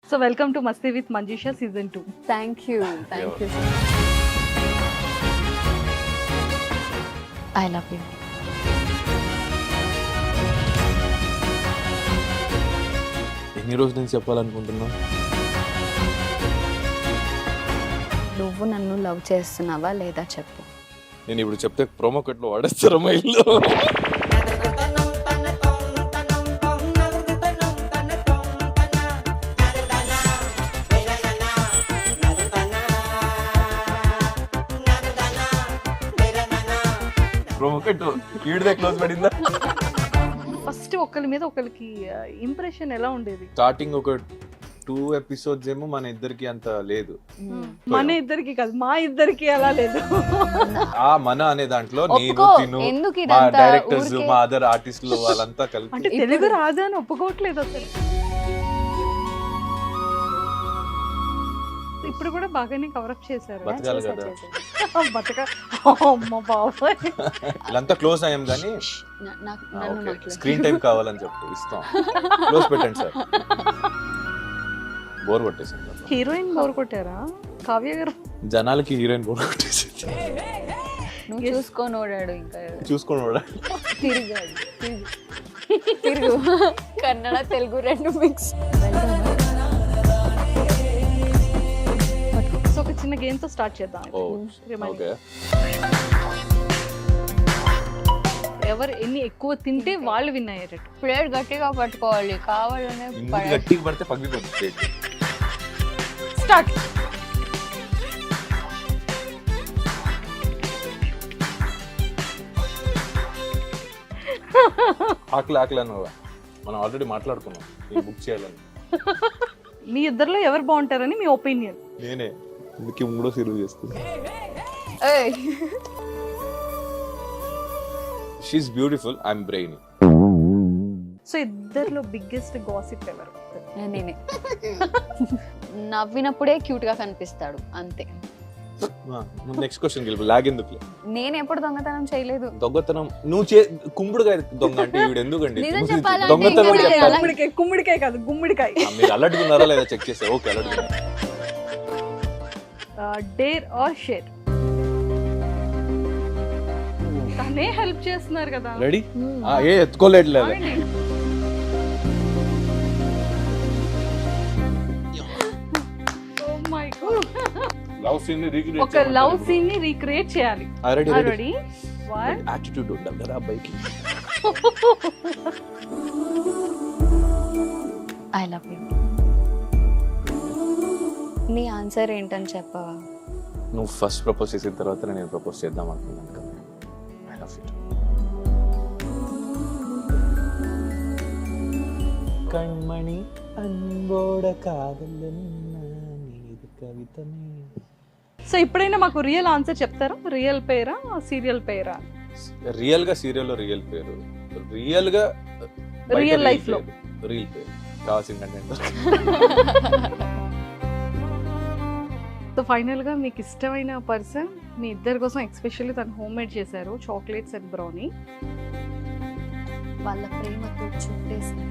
So welcome to Masti with Manjusha season 2. Thank you I love you. ఎన్ని రోజుల నుంచి చెప్పాలనుకుంటున్నా? నువ్వు నన్ను లవ్ చేస్తున్నావా లేదా చెప్పు. నేను ఇప్పుడు చెప్తే ప్రోమో కట్లో వాడేస్తారా మా ఇల్లు? ప్రోమో కట్టు ఈడిదే క్లోజ్ పడిందా? ఫస్ట్ ఒకరి మీద ఒకరికి ఇంప్రెషన్ ఎలా ఉండేది? స్టార్టింగ్ ఒక 2 ఎపిసోడ్స్ ఏమో మన ఇద్దరికి అంత లేదు. మన ఇద్దరికి కాదు, మా ఇద్దరికి అలా లేదు. ఆ మన అనే దాంట్లో నేను ఒప్పుకో, తిను ఎందుకు మా ఇదంతా డైరెక్టర్స్ ఊరికే? మా అదర్ ఆర్టిస్టులు వాళ్ళంతా కలిపి అంటే తెలుగు రాదు అని ఒప్పుకోవట్లేదు అసలు. ఇప్పుడు కూడా బాగానే కవరప్ చేశారు. బతకాలి కదా. బతక అమ్మ బాబాయ్. వీళ్ళంతా క్లోజ్ అయ్యాం కానీ నన్ను మాట్లాడు. స్క్రీన్ టైం కావాలని చెప్తూ ఇస్తాం. క్లోజ్ పెట్టండి సార్. బోర్ కొట్టేసింది. హీరోయిన్ బోర్ కొట్టారా కావ్య గారు? జనాలకి హీరోయిన్ బోర్ కొట్టేసింది. నువ్వు చూసుకొని ఓడాడు ఇంకా చూసుకోండి కూడా. తిరిగాడు తిరుగు కన్నడ తెలుగు రెండు మిక్స్. సో ఒక చిన్న గేమ్ తో స్టార్ట్ చేద్దాం. ఓ Remind ఓకే. ఎవరు ఎన్ని ఎక్కువ తింటే వాళ్ళు విన్ అయ్యేటట్టు. ప్లేట్ గట్టిగా పట్టుకోవాలి, కావాలనే ఇందుకు గట్టిగా పడితే పగిలిపోతుంది. స్టార్ట్. ఆకలి ఆకలి అన్నావా? మనం ఆల్రెడీ మాట్లాడుకున్నాం నేను బుక్ చేయాలని. మీ ఇద్దరిలో ఎవరు బాగుంటారని మీ ఒపీనియన్? నేనే ఇందుకే మూడో సీరియల్ చేస్తుంది. She's beautiful, I'm brainy. So ఇద్దరిలో బిగ్గెస్ట్ గాసిప్ ఎవరు? నేనే. నవ్వినప్పుడే క్యూట్ గా కనిపిస్తాడు అంతే. నెక్స్ట్ క్వశ్చన్ గెలుపు లాగెందుకు? నేను ఎప్పుడు దొంగతనం చేయలేదు. దొంగతనం నువ్వు గుంపుడుగా దొంగ అంటే ఈవిడ ఎందుకండి? నిజం చెప్పాలంటే దొంగతనం ఇంకా చెప్పాలి. గుమ్మడికాయ, గుమ్మడికాయ కాదు గుమ్మడికాయ. మీరు అలర్టుకున్నారా లేదా చెక్ చేస్తే ఓకే అలర్టుకున్నారు. Dare or share? తనే హెల్ప్ చేస్తున్నారు కదా. రెడీ? ఏ ఎత్తుకోలేదు. ఆగండి. Oh my God. Love scene ని రీక్రియేట్ ఒక లవ్ సీన్ ని రీక్రియేట్ చేయాలి. Ready ready? 1 యాటిట్యూడ్ ఉండాలి కదా అబ్బాయికి. I love you. నీ ఆన్సర్ ఏంటని చెప్పవా? నువ్వు ఫస్ట్ ప్రపోజ్ చేసిన తర్వాత నేను ప్రపోజ్ చేద్దాం అనుకున్నాను కదా. I love you. కణ్మణి అన్బోడ కాదలన్నా నీది కవితనే. సో ఇప్పుడైనా మాకు రియల్ ఆన్సర్ చెప్తారా? రియల్ పేరా సీరియల్ పేరా? రియల్ గా సీరియల్ లో రియల్ పేరు, రియల్ గా రియల్ లైఫ్ లో రియల్ పేరు కావాల్సిన కంటెంట్. సో ఫైనల్ గా మీకు ఇష్టమైన పర్సన్ మీ ఇద్దరి కోసం ఎక్స్పెషల్లీ తను హోమ్ మేడ్ చేశారు చాక్లెట్స్ అండ్ బ్రౌనీ. వాళ్ళ ప్రేమతో చుట్టేసారు.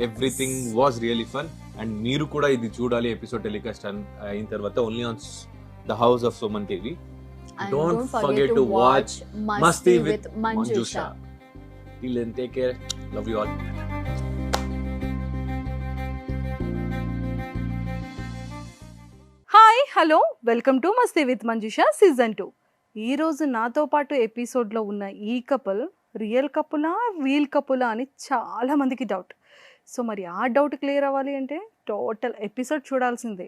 Everything was really fun and మీరు కూడా ఇది చూడాలి. ఎపిసోడ్ టెలికాస్ట్ అయిన తర్వాత only on the house of Suman TV. Don't forget to watch Masti with Manjusha. Till then, take care. Love you all. Hi hello welcome to Masti with Manjusha season 2. ఈరోజు నాతో పాటు ఎపిసోడ్లో ఉన్న ఈ కపుల్ రియల్ కపులా రీల్ కపులా అని చాలా మందికి డౌట్. సో మరి ఆ డౌట్ క్లియర్ అవ్వాలి అంటే టోటల్ ఎపిసోడ్ చూడాల్సిందే.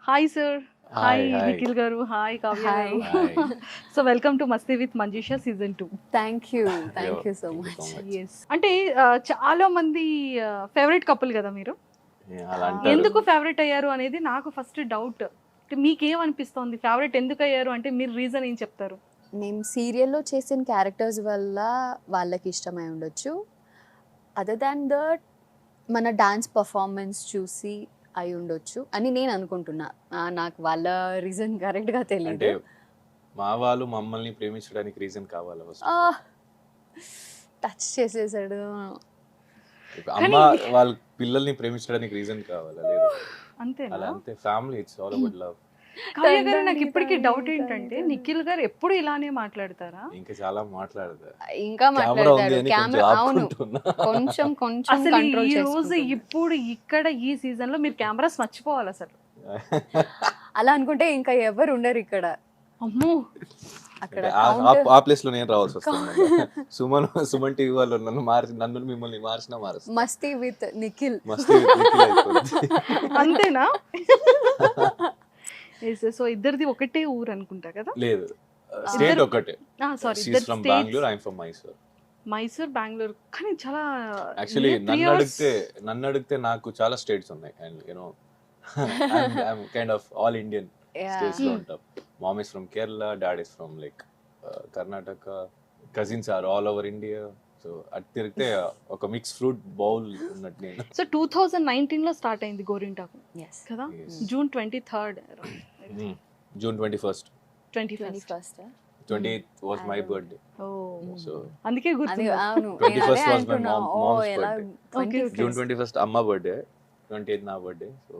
Hi sir. Hi Nikhil garu. Hi Kavya garu. So welcome to Masti with Manjusha season 2. Thank you so much. Yes అంటే చాలా మంది ఫేవరెట్ కపుల్ కదా మీరు. అలా అంటారు. ఎందుకు ఫేవరెట్ అయ్యారు అనేది నాకు ఫస్ట్ డౌట్. మీకేమనిపిస్తోంది ఫేవరెట్ ఎందుకు అయ్యారు అంటే మీరు రీజన్ ఏం చెప్తారు? మేము సీరియల్లో చేసిన క్యారెక్టర్స్ వల్ల వాళ్ళకి ఇష్టమై ఉండొచ్చు. అదర్ దాన్ దట్ మన డాన్స్ పర్ఫార్మెన్స్ చూసి అయి ఉండొచ్చు అని నేను అనుకుంటున్నా. నాకు వాళ్ళ రీజన్ కరెక్ట్గా అంటే తెలియదు. మా వాళ్ళు మమ్మల్ని ప్రేమించడానికి రీజన్ కావాలి. టచ్ చేసేసాడు. అమ్మ వాళ్ళ పిల్లల్ని ప్రేమించడానికి రీజన్ కావాలా? లేదు, అంతేనా? అలా అంతే. Family, it's all about love. Kavya గారు, నాకు ఇప్పటికీ డౌట్ ఏంటంటే నిఖిల్ గారు ఎప్పుడు ఇలానే మాట్లాడతారా? ఇంకా చాలా మాట్లాడతా. ఇంకా కెమెరా ఉంది మాట్లాడతారు. అని కెమెరా కొంచెం అవును ఆపుకుంటున్నా. కొంచెం అసలు కంట్రోల్ ఈ రోజు చేసుకుంటున్నారు. ఇప్పుడు ఇక్కడ ఈ సీజన్ లో మీరు కెమెరాస్ మర్చిపోవాలి అసలు. అలా అనుకుంటే ఇంకా ఎవరు ఉండరు ఇక్కడ. అమ్మో, అక్కడ ఆ ప్లేస్ లో నేను రావాల్సి వస్తుంది. సుమన్ టీవీ వాళ్ళు నన్ను మిమ్మల్ని మార్చినా మారుస్తా. మస్తీ విత్ నిఖిల్. మస్తీ నిఖిల్ అయిపోద్ది. అంతేనా? సో ఇద్దరిది ఒకటే ఊరు అనుకుంటా కదా? లేదు, స్టేట్ ఒకటే. Sorry, she's from Bengaluru, I'm from Mysore. Mysore, Bengaluru. కానీ చాలా యాక్చువల్లీ నన్ను అడిగితే నాకు చాలా స్టేట్స్ ఉన్నాయి. And you know I'm kind of all Indian states లో ఉంటాం. Mom is from Kerala, dad is from like Karnataka, cousins are all over India. So అటు తిరిగితే ఒక మిక్స్ ఫ్రూట్ బౌల్ ఉన్నట్టు నేను. సో 2019 లో స్టార్ట్ అయింది గోరింటాకు Yes. కదా? Yes. June 23rd, June 21st, 21st. 28th was my birthday. Oh, So అందుకే అది గుర్తు. అవును 21st was my mom's ఎలా birthday. Okay. June 21st అమ్మ బర్త్డే, 28th నా birthday. So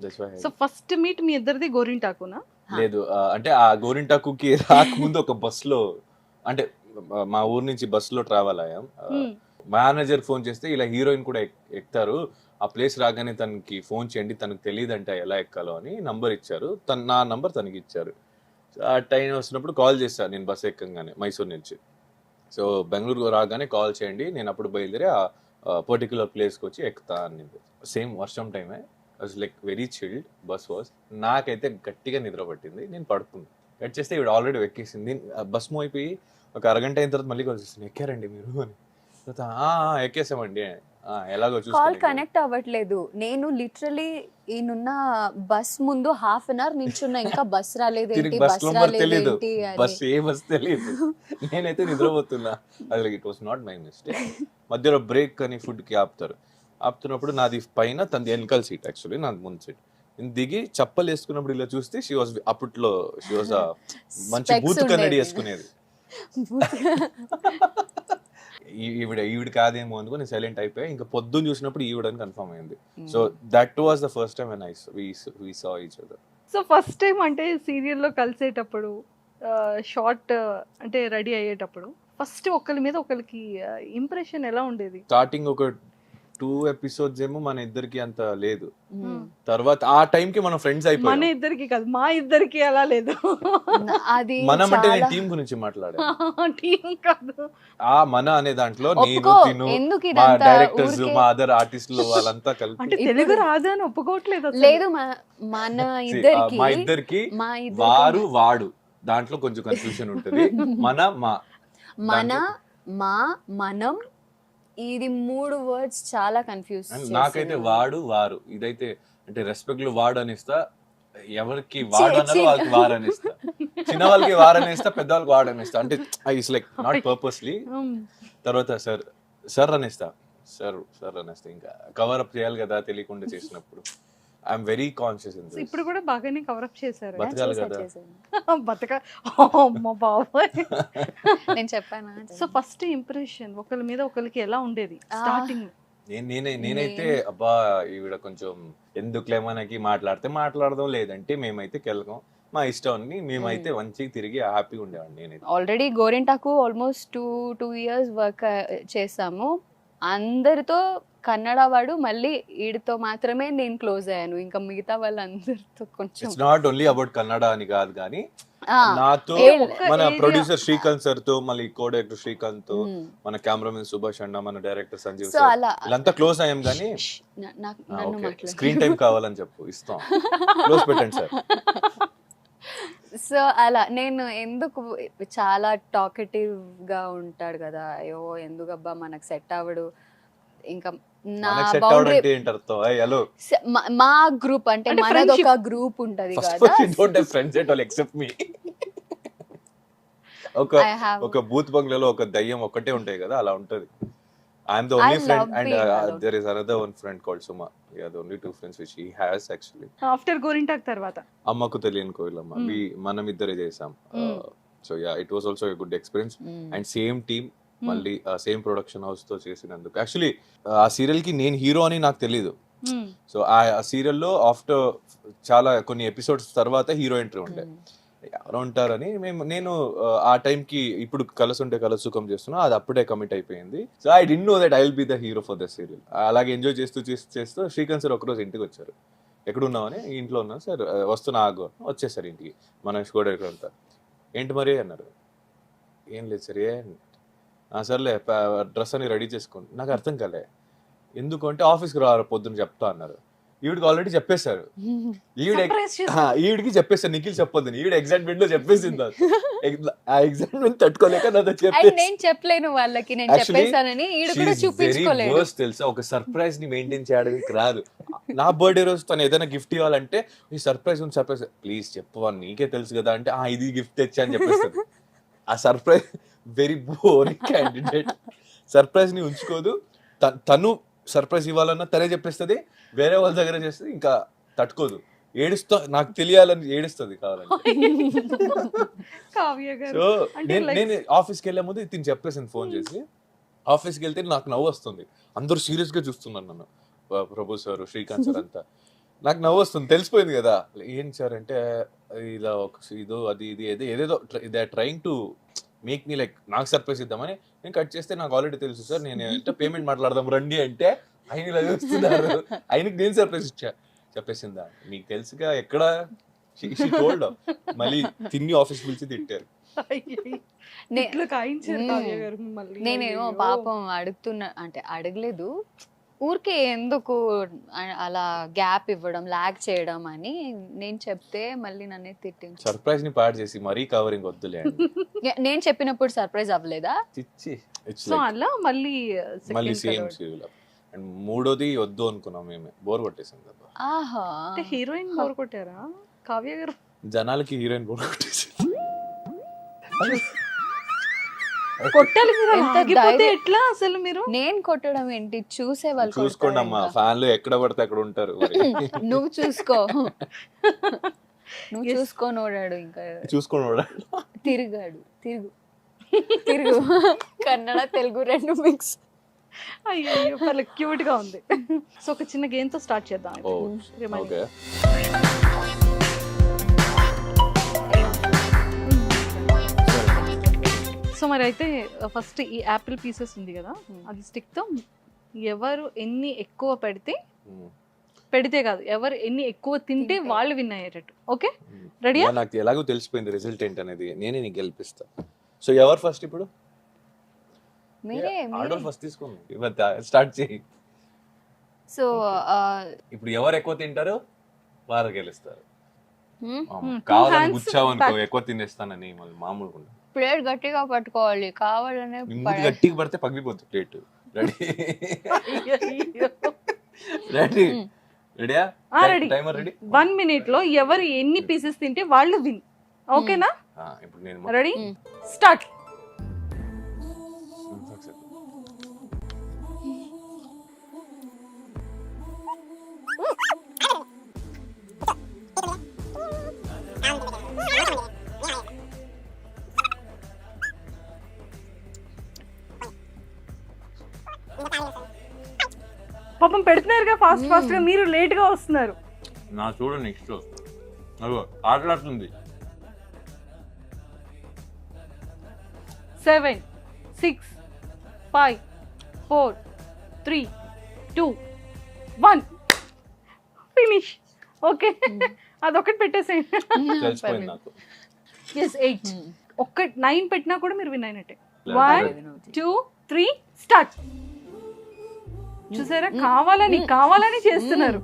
that's why. So first meet మీ ఇద్దరిది గోరింటాకునా? లేదు, అంటే ఆ గోరింటాకుకి రాకముందు ఒక బస్ లో, అంటే మా ఊరు నుంచి బస్ లో ట్రావెల్ అయ్యాం. మేనేజర్ ఫోన్ చేస్తే ఇలా హీరోయిన్ కూడా ఎక్కుతారు, ఆ ప్లేస్ రాగానే తనకి ఫోన్ చేయండి, తనకు తెలియదంట ఎలా ఎక్కాలో అని నంబర్ ఇచ్చారు. నా నంబర్ తనకి ఇచ్చారు. ఆ టైం వచ్చినప్పుడు కాల్ చేశాను నేను బస్ ఎక్కగానే మైసూర్ నుంచి. సో బెంగళూరు రాగానే కాల్ చేయండి, నేను అప్పుడు బయలుదేరి ఆ పర్టికులర్ ప్లేస్కి వచ్చి ఎక్కుతా అని. సేమ్ వర్షం టైమే, was like very chilled bus was. నాకైతే గట్టిగా నిద్ర పట్టింది, నేను పడుతుంది. కట్ చేస్తే ఇవిడ ఆల్రెడీ ఎక్కేసింది. బస్ మూవ్ అయిపోయి ఒక అరగంట అయిన తర్వాత మళ్ళీ కాల్ చేస్తుంది, ఎక్కారండి మీరు అని. ఎక్కేసామండి, ఎలాగో కాల్ చూసుకోండి. కనెక్ట్ అవ్వట్లేదు. నేను లిటరలీ ఈయనున్న బస్ ముందు హాఫ్ అన్ అవర్ నిల్చున్నా, ఇంకా బస్ రాలేదేంటి, తిరిగి బస్ బస్ నెంబర్ తెలియదు, రాలేదేంటి బస్ ఏ బస్ తెలియదు. నేనైతే నిద్రపోతున్నా. అది it was not my mistake. మధ్యలో బ్రేక్ అని ఫుడ్ కి ఆపుతున్నప్పుడు నాది పైన, తనది వెనకాల సీట్, యాక్చువల్లీ నాది ముందు సీట్. నేను దిగి చప్పలు వేసుకున్నప్పుడు ఇలా చూస్తే షీ వాజ్ అప్పట్లో షీ వాజ్ మంచి Specs బూత్ కన్నడి ఉండేవి. వేసుకునేది. ఈవిడ కాదేమో అనుకో నేను సైలెంట్ అయిపోయా. ఇంకా పొద్దున్న చూసినప్పుడు ఈవిడని కన్ఫర్మ్ అయింది. So that was the first time when we saw each other. So first time అంటే సీరియల్లో కలిసేటప్పుడు, షార్ట్ అంటే రెడీ అయ్యేటప్పుడు ఫస్ట్ ఒకరి మీద ఒకరికి ఇంప్రెషన్ ఎలా ఉండేది? స్టార్టింగ్ ఒక 2 episodes ఏమో మన ఇద్దరికి అంత లేదు. తర్వాత ఆ టైం కి మనం ఫ్రెండ్స్ మన అయిపోయాం. ఇద్దరికి కాదు, మా ఇద్దరికి ఎలా లేదు. అది మనం అంటే నేను చాలా- టీం గురించి మాట్లాడాను. టీం కాదు. ఆ మన అనే దాంట్లో నేను, ఒప్పుకో, తిను, ఎందుకు మా ఇదంతా డైరెక్టర్స్, ఊరికే- మా అదర్ ఆర్టిస్టులు వాళ్ళంతా కలిపి అంటే తెలుగు రాదు అని ఒప్పుకోవట్లేదు అసలు. లేదు మన ఇద్దరికి మా ఇద్దరికి మా వారు వాడు దాంట్లో కొంచెం కన్ఫ్యూషన్ ఉంటుంది. మన మా మన మా మనం ఇది 3 వర్డ్స్ చాలా కన్ఫ్యూజ్. నాకైతే వాడు వారు ఇదైతే అంటే రెస్పెక్ట్ లో వాడు అనిస్తా, ఎవరికి వాడు అన్నారో వాళ్ళకి వారు అనిస్తా, చిన్న వాళ్ళకి వారు అనిస్తా, పెద్ద వాళ్ళకి వాడు అనిస్తా. అంటే ఇట్స్ లైక్ నాట్ పర్పస్లీ. తర్వాత సార్ అనిస్తా, సార్ అనేస్తా. ఇంకా కవర్ అప్ చేయాలి కదా తెలియకుండా చేసినప్పుడు. I'm very conscious in this. ఇప్పుడు కూడా బాగానే కవరప్ చేశారు. బతకాలి కదా. బతక అమ్మ బాబోయ్. నేను చెప్పానా? సో ఫస్ట్ ఇంప్రెషన్ ఒకరి మీద ఒకరికి ఎలా ఉండేది స్టార్టింగ్? నేనైతే అబ్బా ఈవిడ కొంచెం ఎందుకులే మనకి మాట్లాడితే మాట్లాడదాం, లేదంటే మేమైతే కెళ్ళకం, మా ఇష్టం అని మేమైతే మంచిగా తిరిగి హ్యాపీగా ఉండేవాడిని నేనైతే. ఆల్రెడీ గోరింటాకు ఆల్మోస్ట్ 2 years వర్క్ చేసాము. అందరితో కన్నడ వాడు, మళ్ళీ వీడితో మాత్రమే నేను క్లోజ్ అయ్యాను. ఇంకా మిగతా వాళ్ళందరితో కొంచెం it's not only about Kannada అని కాదు, కానీ ఆ, నాతో మన area- ప్రొడ్యూసర్ శ్రీకాంత్ సార్ తో, మళ్ళీ కో డైరెక్టర్ శ్రీకాంత్ తో, మన కెమెరామెన్ సుభాష్ అన్న, మన డైరెక్టర్ సంజీవ్ సో సార్, అలా వీళ్ళంతా క్లోజ్ అయ్యాం. కానీ నన్ను మాట్లాడు. స్క్రీన్ టైం కావాలని చెప్పు, ఇస్తాం, క్లోజ్ పెట్టండి సార్. సో అలా నేను ఎందుకు చాలా టాకెటివ్ గా ఉంటాడు కదా, అయ్యో ఎందుకబ్బా మనకు సెట్ అవ్వడు. ఇంకా నా మనకి సెట్ అవడం బౌండరీ అంటే ఏంటి అర్థం? హలో, మా గ్రూప్ అంటే అంటే మనది ఒక friendship. గ్రూప్ ఉంటది ఫస్ట్ కదా. Of all don't have friends at all except me. I have- ఒక బూత్ బంగ్లాలో ఒక దయ్యం ఒక్కటే ఉంటాయి కదా, అలా ఉంటది. I'm the I only love friend and being alone. There is another one friend called Suma. We are the only 2 friends which he has actually. After Gorintaku తర్వాత అమ్మకు తెలియని కోయిలమ్మ మనం ఇద్దరే చేసాం. So yeah, it was also a good experience. And same team, మళ్ళీ same production house తో చేసినందుకు. Actually ఆ సీరియల్ కి నేను హీరో అని నాకు తెలీదు. సో ఆ సీరియల్లో ఆఫ్టర్ చాలా కొన్ని ఎపిసోడ్స్ తర్వాత హీరో ఎంట్రీ ఉండే. ఎవరు ఉంటారని నేను ఆ టైంకి ఇప్పుడు కలసుంటే కలసుఖం చేస్తున్నా, అది అప్పుడే కమిట్ అయిపోయింది. So I didn't know that I will be the hero for the serial. అలాగే ఎంజాయ్ చేస్తూ శ్రీకాంత్ సార్ ఒకరోజు ఇంటికి వచ్చారు. ఎక్కడున్నామని, ఇంట్లో ఉన్నాను సార్, వస్తున్నా ఆగు. వచ్చేసారు ఇంటికి. మనోజ్ కూడా ఎక్కడ వెళ్తారు. ఏంటి మరి అన్నారు. ఏం లేదు సార్. సర్లే డ్రెస్ అని రెడీ చేసుకోండి. నాకు అర్థం కాలే. ఎందుకు అంటే ఆఫీస్కి రా పొద్దున్న చెప్తా అన్నారు. ఈవిడికి ఆల్రెడీ చెప్పేశారు. ఈవిడికి చెప్పేసారు నిఖిల్ చెప్పొద్దు. ఈవిడ ఎగ్జైట్మెంట్ లో చెప్పేసింది. ఆ ఎగ్జైట్మెంట్ తట్టుకోలేక నాతో నేను చెప్పలేను వాళ్ళకి, నేను చెప్పేసానని ఈవిడ కూడా చూపించుకోలేదు. తెలుసా, ఒక సర్ప్రైజ్ ని మెయింటైన్ చేయడానికి రాదు. నా బర్త్డే రోజు తను ఏదైనా గిఫ్ట్ ఇవ్వాలంటే ఈ సర్ప్రైజ్ ఉంది, సర్ప్రైజ్ ప్లీజ్ చెప్పవా నీకే తెలుసు కదా అంటే ఇది గిఫ్ట్ తెచ్చా అని చెప్పేస్తుంది. ఆ surprise very boring candidate. Surprise ని ఉంచుకోదు. తను సర్ప్రైజ్ ఇవ్వాలన్నా తనే చెప్పేస్తుంది. వేరే వాళ్ళ దగ్గర చేస్తుంది, ఇంకా తట్టుకోదు. ఏడుస్తా, నాకు తెలియాలని ఏడుస్తుంది కావాలంటే. సో నేను ఆఫీస్కి వెళ్ళే ముందు తిని చెప్పేసింది ఫోన్ చేసి. ఆఫీస్కి వెళ్తే నాకు నవ్వు వస్తుంది. అందరూ సీరియస్ గా చూస్తున్నారు నన్ను, ప్రభు సార్, శ్రీకాంత్ సార్ అంతా. నాకు నవ్వు వస్తుంది, తెలిసిపోయింది కదా. ఏం సార్ అంటే ఇలా ఒక ఇదో అది ఇది ఏదేదో they are trying to make me like నాకు సర్ప్రైజ్ ఇద్దామని. నేను కట్ చేస్తే నాకు ఆల్రెడీ తెలుసు సార్, నేను అంటే పేమెంట్ మాట్లాడదాం రండి అంటే ఆయన ఇలా చూస్తున్నారు. ఆయనకి నేను సర్ప్రైజ్ ఇచ్చా. చెప్పేసిందా మీకు తెలుసుగా ఎక్కడ టోల్డ్. మళ్ళీ తిన్ని ఆఫీస్ పిలిచి తిట్టారు. నేనేమో పాపం అడుగుతున్నా అంటే అడగలేదు, ఊరికే ఎందుకు అలా గ్యాప్ ఇవ్వడం, లాగ్ చేయడం అని నేను చెప్తే మళ్ళీ నన్నే తిట్టింది. సర్ప్రైజ్ ని పాడు చేసి మరీ కవరింగ్ వద్దులే. నేను చెప్పినప్పుడు సర్ప్రైజ్ అవ్వలేదా? మళ్ళీ సేమ్ సీరియల్. అండ్ మూడోది వద్దు అనుకున్నాం మేమే, బోర్ కొట్టేసాం కదా. హీరోయిన్ బోర్ కొట్టారా కావ్య గారు? జనాలకి హీరోయిన్ బోర్ కొట్టేసింది. కొట్టాలి ఎట్లా అసలు మీరు? నేను కొట్టడం ఏంటి, చూసే వాళ్ళు చూసుకోండి అమ్మా. ఫ్యాన్లు ఎక్కడ పడితే అక్కడ ఉంటారు. నువ్వు చూసుకో, నువ్వు చూసుకొని ఓడాడు, ఇంకా చూసుకొని ఓడాడు, తిరుగు కన్నడ తెలుగు రెండు మిక్స్. అయ్యో వాళ్ళకి క్యూట్ గా ఉంది. సో ఒక చిన్న గేమ్ తో స్టార్ట్ చేద్దాం. ఓకే. సో మరి అయితే ఫస్ట్ ఈ యాపిల్ పీసెస్ ఉంది కదా, అది స్టిక్ తో ఎవరు ఎన్ని ఎక్కువ పెడితే కాదు, ఎవరు ఎన్ని ఎక్కువ తింటే వాళ్ళు విన్ అయ్యేటట్టు. ఓకే రెడీయా? నాకు ఎలాగో తెలిసిపోయింది రిజల్ట్ ఏంటనేది. నేనే నీకు గెలిపిస్తా. సో ఎవరు ఫస్ట్? ఇప్పుడు ఆర్డర్ ఫస్ట్ తీసుకోండి, స్టార్ట్ చేయి. సో ఇప్పుడు ఎవరు ఎక్కువ తింటారో వారు గెలుస్తారు. కావాలని గుచ్చావనుకో ఎక్కువ తినేస్తానని మళ్ళీ మామూలుగా ప్లేట్ గట్టిగా పట్టుకోవాలి, కావాలనే గట్టిగా పడితే పగిలిపోతుంది ప్లేట్. రెడీ? రెడీయా? Timer ready. 1 minute లో ఎవరు ఎన్ని పీసెస్ తింటే వాళ్ళు విన్. ఓకేనా? ఇప్పుడు నేను రెడీ స్టార్ట్. పాపం పెడుతున్నారుగా ఫాస్ట్ గా, మీరు లేట్ గా వస్తున్నారు. నా చూడు నెక్స్ట్ ఆటలాడుతుంది. 7 6 5 4 3 2 1 ఫినిష్. ఓకే అదొకటి పెట్టేసేయండి. తెలిసిపోయింది నాకు. yes 8. ఒక్క 9 పెట్టినా కూడా మీరు విన్ అయినట్టే. 1 2 3 స్టార్ట్. చూసారా, కావాలని చేస్తున్నారు.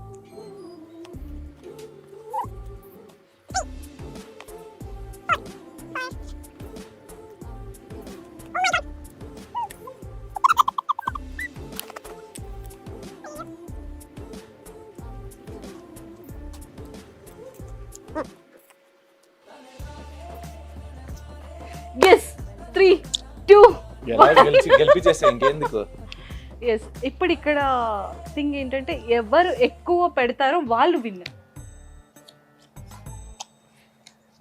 yes 3 2 గెలిపించేస్తా ఇంకెందుకు. ఎస్ ఇప్పుడు ఇక్కడ థింగ్ ఏంటంటే ఎవరు ఎక్కువ పెడతారో వాళ్ళు విన్.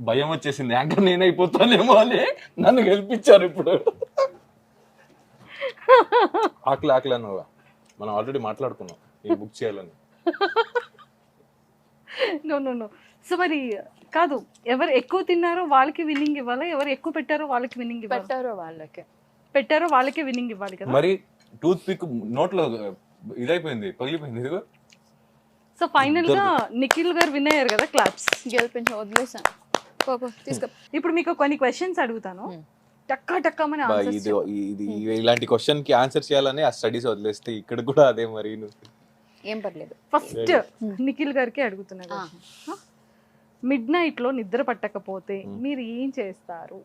భయం వచ్చేసింది, యాంకర్ నేనైపోతానేమో అని నన్ను గెలిపించారు. ఇప్పుడు ఆకలి ఆకలి అన్నావుగా, మనం ఆల్రెడీ మాట్లాడుకున్నాం ఈ బుక్ చేయాలని. No no no. సో మరి కాదు, ఎవరు ఎక్కువ తిన్నారో వాళ్ళకి విన్నింగ్ ఇవ్వాలా, ఎవరు ఎక్కువ పెట్టారో వాళ్ళకి విన్నింగ్ ఇవ్వాలి? పెట్టారో వాళ్ళకే విన్నింగ్ ఇవ్వాలి కదా. మరి టూత్ పిక్ నోట్లో ఇదైపోయింది, పగిలిపోయింది ఇదిగో. సో ఫైనల్ గా నిఖిల్ గారు విన్ అయ్యారు కదా, క్లాప్స్. గెలిపించి వదిలేసాను. తీసుకో. ఇప్పుడు మీకు కొన్ని క్వశ్చన్స్ అడుగుతాను, టక్కా టక్కామని బా, ఆన్సర్స్ ఇది ఇలాంటి క్వశ్చన్ కి ఆన్సర్ చేయాలని ఆ స్టడీస్ వదిలేస్తే ఇక్కడ కూడా అదే మరి. ఏం పర్లేదు. ఫస్ట్ నిఖిల్ గారికి అడుగుతున్నా, మిడ్ నైట్ లో నిద్ర పట్టకపోతే మీరు ఏం చేస్తారు?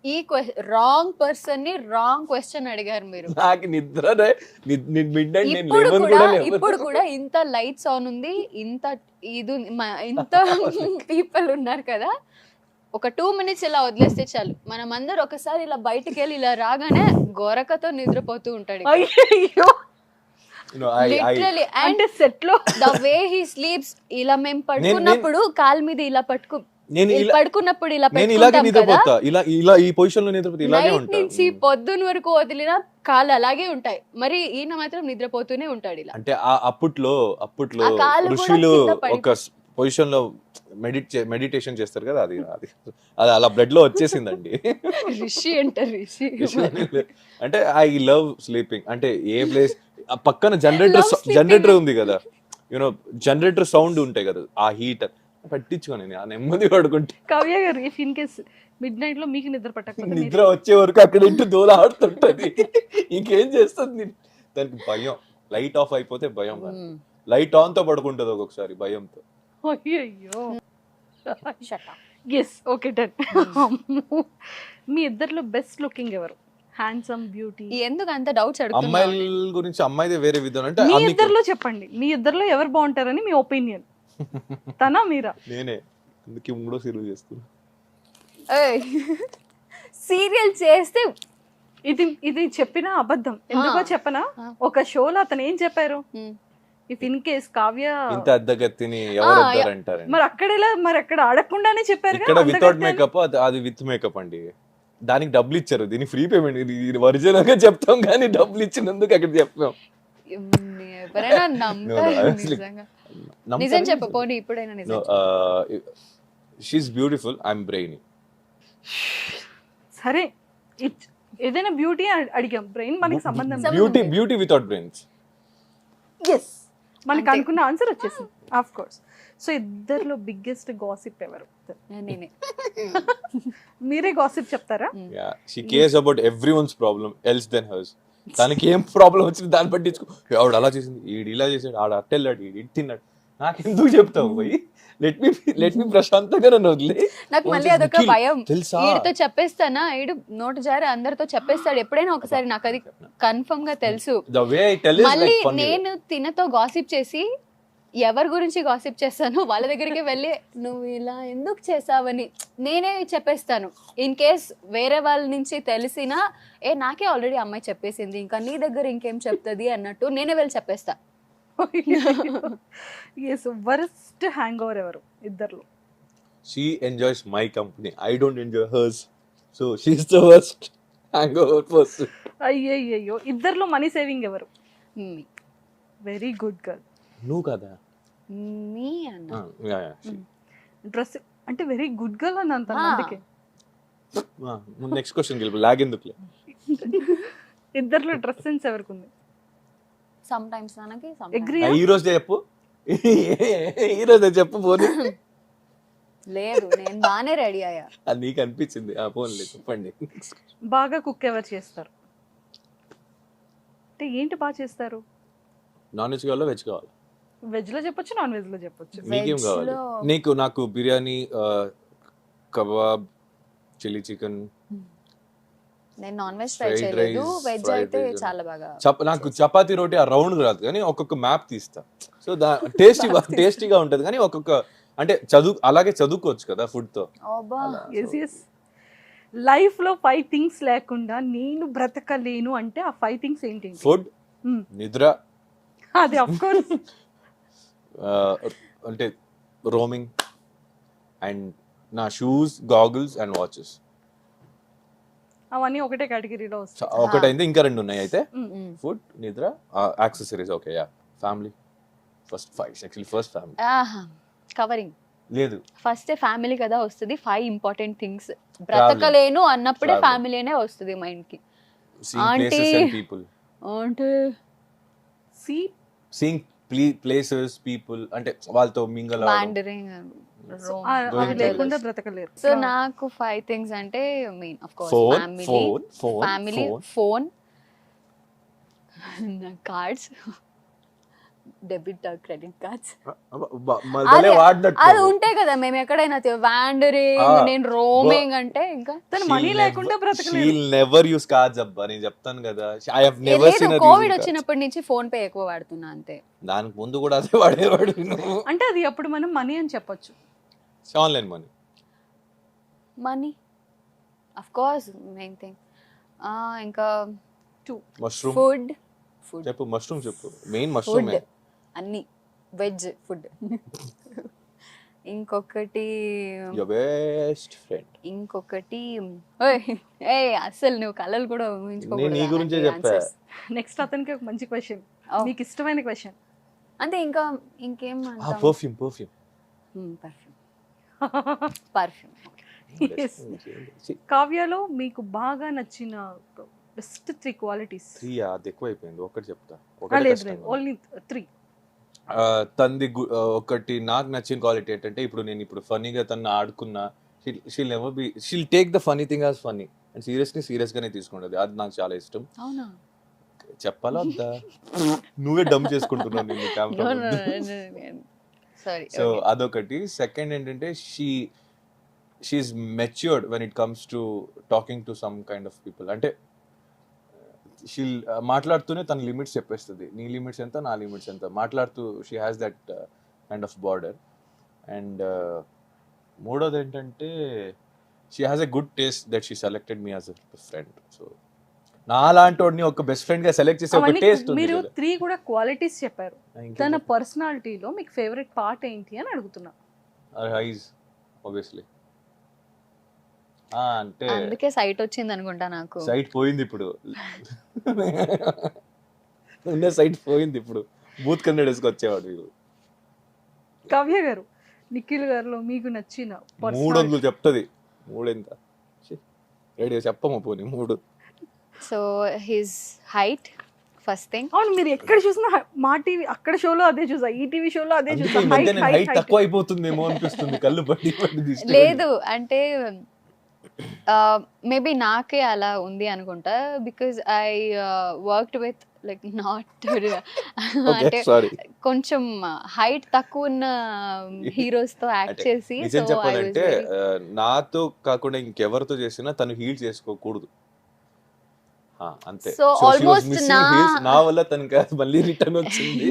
ఈ రాంగ్ పర్సన్ ని రాంగ్ క్వశ్చన్ అడిగారు మీరు. నాకు నిద్ర మిడ్ నైట్ నేను ఇప్పుడు లేవను కూడా కూడా లేవను. ఇప్పుడు కూడా ఇంత లైట్స్ ఆన్ ఉంది, ఇంత ఇది ఇంత పీపుల్ ఉన్నారు కదా, ఒక 2 minutes ఇలా వదిలేస్తే చాలు, మనం అందరు ఒకసారి ఇలా బయటకు వెళ్ళి ఇలా రాగానే గోరకతో నిద్రపోతూ ఉంటాడు. అయ్యో, లిటరలీ. అండ్ అంటే సెట్ లో ద వే హీ స్లీప్స్, ఇలా మేము పడుకున్నప్పుడు కాలు మీద ఇలా పడుకున్నప్పుడు ఇలా నేను ఇలాగే పెట్టుకుంటాం కదా, నిద్రపోతా, ఇలా ఈ పొజిషన్ లో నిద్రపోతే ఇలాగే నైట్ ఉంటా. నుంచి పొద్దున వరకు వదిలిన కాళ్ళు అలాగే ఉంటాయి, మరి ఈయన మాత్రం నిద్రపోతూనే ఉంటాడు ఇలా. అంటే అప్పట్లో ఆ కాలు కూడా ఋషులు కింద పడి- ఒక పొజిషన్ లో మెడిటేషన్ చేస్తారు కదా, అది అది అది అలా బ్లడ్ లో వచ్చేసిందండి. రిషి అంటారు, రిషి. అంటే ఐ లవ్ స్లీపింగ్. అంటే ఏ ప్లేస్ పక్కన Love sleeping. జనరేటర్ ఉంది కదా, యూనో జనరేటర్ సౌండ్ ఉంటాయి కదా, ఆ హీటర్ పట్టించుకొని ఆ నెమ్మది పడుకుంటే కావ్య గారు, if in case mid night లో మీకు నిద్ర పట్టకపోతే నిద్ర వచ్చే వరకు అక్కడ ఇంటి దూల ఆడుతుంటది. ఇంకేం చేస్తుంది దానికి? భయం. లైట్ ఆఫ్ అయిపోతే భయం, లైట్ ఆన్ తో పడుకుంటది ఒక్కొక్కసారి భయంతో. అయ్యో, Shut up. Yes, okay done. మీ ఇద్దర్లో బెస్ట్ లుకింగ్ ఎవరు? Handsome, beauty? ఎందుకు అంత డౌట్స్ అడుగుతున్నావు? అమ్మాయిల గురించి అమ్మాయిదే వేరే విధానం. అంటే మీ అన్ని ఇద్దర్లో చెప్పండి, మీ ఇద్దర్లో ఎవరు బాగుంటారని మీ ఒపీనియన్. తనా మీరా? నేనే, అందుకే 3వ సీరియల్ చేస్తున్నా. సీరియల్ చేస్తే ఇది చెప్పిన అబద్ధం. ఎందుకో చెప్పనా, ఒక షోలో అతను ఏం చెప్పారు, ఇఫ్ ఇన్ కేస్ కావ్య ఇంత అద్దగత్తిని ఎవరు వద్దారంటారు. మరి అక్కడ అడగకుండానే చెప్పారు ఇక్కడ వితౌట్ మేకప్, అది విత్ మేకప్ అండి. దానికి డబ్బులు ఇచ్చారు, దీని ఫ్రీ పేమెంట్. ఇది ఒరిజినల్ గా చెప్తాం కానీ డబ్బులు ఇచ్చినందుకు అక్కడ చెప్తాం. ఎవరైనా నమ్ముతారు నిజంగా? నిజం చెప్పు పోనీ, ఇప్పుడైనా నిజం చెప్పు. She's beautiful, I'm brainy. సరే, ఏదైనా బ్యూటీ అడిగాం, బ్రెయిన్ మనకి సంబంధం బ్యూటీ వితౌట్ బ్రెయిన్స్. ఎస్, మనకి అనుకున్న ఆన్సర్ వచ్చేసింది ఆఫ్ కోర్స్. సో ఇద్దర్లో బిగ్గెస్ట్ గాసిప్ ఎవరు? నేనే. మీరే గాసిప్ చెప్తారా? She cares about everyone's problem else then hers. తనకి ఏం ప్రాబ్లం వచ్చింది దాన్ని పట్టించుకో. ఆవిడ అలా చేసింది, ఈడు ఇలా చేసాడు, ఆడ అట్టెళ్ళాడు, ఈడు ఇటు తిన్నాడు. నాకెందుకు చెప్తావు పోయి? లెట్ మీ ప్రశాంతంగా నన్ను వదిలే. నాకు మళ్ళీ అదొక భయం, తెలుసా? ఈడితో చెప్పేస్తానా, ఈడు నోటు జారి అందరితో చెప్పేస్తాడు ఎప్పుడైనా ఒకసారి, నాకు అది కన్ఫర్మ్ గా తెలుసు. The way I tell is మళ్ళీ like funny. నేను తినతో గాసిప్ చేసి ఎవరి గురించి గాసిప్ చేస్తాను వాళ్ళ దగ్గరికి వెళ్ళి నువ్వు ఇలా ఎందుకు చేసావని నేనే చెప్పేస్తాను. ఇన్ కేస్ వేరే వాళ్ళ నుంచి తెలిసినా నాకే ఆల్రెడీ అమ్మాయి చెప్పేసింది, ఇంకా నీ దగ్గర ఇంకేం చెప్తుంది అన్నట్టు నేనే వెళ్ళి చెప్పేస్తా. ఎస్, వర్స్ట్ హ్యాంగ్ ఓవర్ ఎవరు ఇద్దర్లో? She enjoys my company. I don't enjoy hers. So she's the worst hangover person. అయ్యయ్యో, ఇద్దర్లో మనీ సేవింగ్ ఎవరు? మీ వెరీ గుడ్ గర్ల్. నువ్వు కదా? మీ అన్న డ్రెస్ అంటే వెరీ గుడ్ గర్ల్ అని అంటాను, అందుకే. నెక్స్ట్ క్వశ్చన్ గెలుపు లాగ్ ఎందుకులే. ఇద్దర్లో డ్రెస్ సెన్స్ ఎవరికి ఉంది? సమ్ టైమ్స్ మనకి అగ్రీ? ఈ రోజు చెప్పు, ఈ రోజు చెప్పు పోనీ. లేదు, నేను బానే రెడీ అయ్యా. అది నీకు అనిపించింది, ఆ పోన్లే చెప్పండి. బాగా కుక్ ఎవరు చేస్తారు? అంటే ఏంటి బాగా చేస్తారు? నాన్ వెజ్ కావాలా వెజ్ కావాలా? వెజ్ లో చెప్పొచ్చు, నాన్ వెజ్ లో చెప్పొచ్చు. నీకేం కావాలి? నాకు బిర్యానీ, కబాబ్, చిల్లీ చికెన్. నేను నాన్ వెజ్ ట్రై చేయలేదు, వెజ్ అయితే చాలా బాగా. నాకు చపాతీ రోటీ ఆ రౌండ్ రాదు కానీ ఒక్కొక్క మ్యాప్ తీస్తా. సో టేస్టీగా ఉంటది కానీ ఒక్కొక్క అంటే అలాగే చదువుకోవచ్చు కదా ఫుడ్ తో. లైఫ్ లో 5 things లేకుండా నేను బ్రతకలేను అంటే ఆ 5 things ఏంటి? ఫుడ్, నిద్ర, అది ఆఫ్ కోర్స్, అంటే రోమింగ్, అండ్ నా షూస్, గాగుల్స్ అండ్ వాచెస్. అవన్నీ ఒకటే కేటగిరీలో వస్తాయి. ఒకటైంది, ఇంకా 2 ఉన్నాయి అయితే. Mm. ఫుడ్, నిద్ర, accessories. Okay, yeah. Family first 5 actually. First family covering లేదు. ఫస్ట్ ఫ్యామిలీ కదా వస్తుంది. 5 ఇంపార్టెంట్ థింగ్స్. బ్రతకలేను అన్నప్పుడే Traveling. ఫ్యామిలీనే వస్తుంది మైండ్ కి. Seeing places and people. అంటే సీయింగ్ ప్లేసెస్, పీపుల్, అంటే వాళ్ళతో మింగల్ వాండరింగ్, అవి లేకుండా బ్రతకలేరు. సో నాకు 5 థింగ్స్ అంటే main of course family, phone, cards, debit credit cards. అది ఉంటాయి కదా, మేము ఎక్కడైనా వాండరింగ్, నేను రోమింగ్ అంటే ఇంకా తను మనీ లేకుండా బ్రతకలేదు. She'll never use cards అబ్బా, నేను చెప్తాను కదా. I have never seen her Covid using వచ్చినప్పటి నుంచి ఫోన్ పే ఎక్కువ వాడుతున్నా అంతే. దానికి ముందు కూడా అదే వాడేవాడు. అంటే అది అప్పుడు మనం మనీ అని చెప్పొచ్చు. Online money of course main thing. ఇంకా మష్రూమ్. ఫుడ్ చెప్పు, మష్రూమ్ చెప్పు. మెయిన్ మష్రూమ్ అన్ని వెజ్ ఫుడ్. ఇంకొకటి యువర్ బెస్ట్ ఫ్రెండ్. ఇంకొకటి అసలు నువ్వు కలలు కూడా నేను నీ గురించే చెప్పా. నెక్స్ట్ అతనికి ఒక మంచి క్వశ్చన్, మీకు ఇష్టమైన క్వశ్చన్. అంటే ఇంకా ఇంకేం పర్ఫ్యూమ్. పర్ఫ్యూమ్. కావ్యలో మీకు బాగా నచ్చిన బెస్ట్ 3 క్వాలిటీస్. 3 అది ఎక్కువైపోయింది, ఒకటి చెప్తా. ఓన్లీ 3. తంది ఒకటి నాకు నచ్చిన క్వాలిటీ ఏంటంటే, ఇప్పుడు నేను ఫన్నీగా తను ఆడుకున్నా, she'll take the funny thing as funny and serious గానే తీసుకుంటది. అది నాకు చాలా ఇష్టం. అవునా? చెప్పాలా వద్దా? నువ్వే డమ్ చేసుకుంటున్నావు నేను కెమెరా. సో అదొకటి. సెకండ్ ఏంటంటే, she's matured when it comes to talking to some kind of people. అంటే షీల్ మాట్లాడుతూనే తన లిమిట్స్ చెప్పేస్తుంది. నీ లిమిట్స్ ఎంత, నా లిమిట్స్ ఎంత మాట్లాడుతూ she has that kind of border. And మూడోది ఏంటంటే, she has a good taste that she selected me as a friend. So నా లాంటి వాడిని ఒక బెస్ట్ ఫ్రెండ్ గా సెలెక్ట్ చేసే ఒక టేస్ట్ ఉంది. మీరు 3 కూడా క్వాలిటీస్ చెప్పారు. తన పర్సనాలిటీలో మీకు ఫేవరెట్ పార్ట్ ఏంటి అని అడుగుతున్నా. Ice obviously. అంటే అందుకే సైట్ వచ్చింది అనుకుంటా నాకు. సైట్ పోయింది ఇప్పుడు. సైట్ పోయింది ఇప్పుడు. బూత్ కన్నడేసుకు వచ్చేవాడు వీళ్ళు. కావ్య గారు, నిఖిల్ గారిలో మీకు నచ్చిన 300 చెప్తుంది. 3 ఎంత రేడియో చెప్పము పోనీ 3. So his height first thing. అవును, మీరు ఎక్కడ చూసినా మా టీవీ అక్కడ షోలో అదే చూసా, ఈ టీవీ షోలో అదే చూసా. హైట్ తక్కువ అయిపోతుందేమో అనిపిస్తుంది, కళ్ళు పట్టి. లేదు అంటే మేబీ నాకే అలా ఉంది అనుకుంటా. Because I worked with like not అంటే కొంచెం హైట్ తక్కువ ఉన్న హీరోస్ తో యాక్ట్ చేసి. నిజం చెప్పాలంటే నాతో కాకుండా ఇంకెవరితో చేసినా తను హీల్ చేసుకోకూడదు అంతే. సో ఆల్మోస్ట్ నా వల్ల తనకి మళ్ళీ రిటర్న్ వచ్చింది.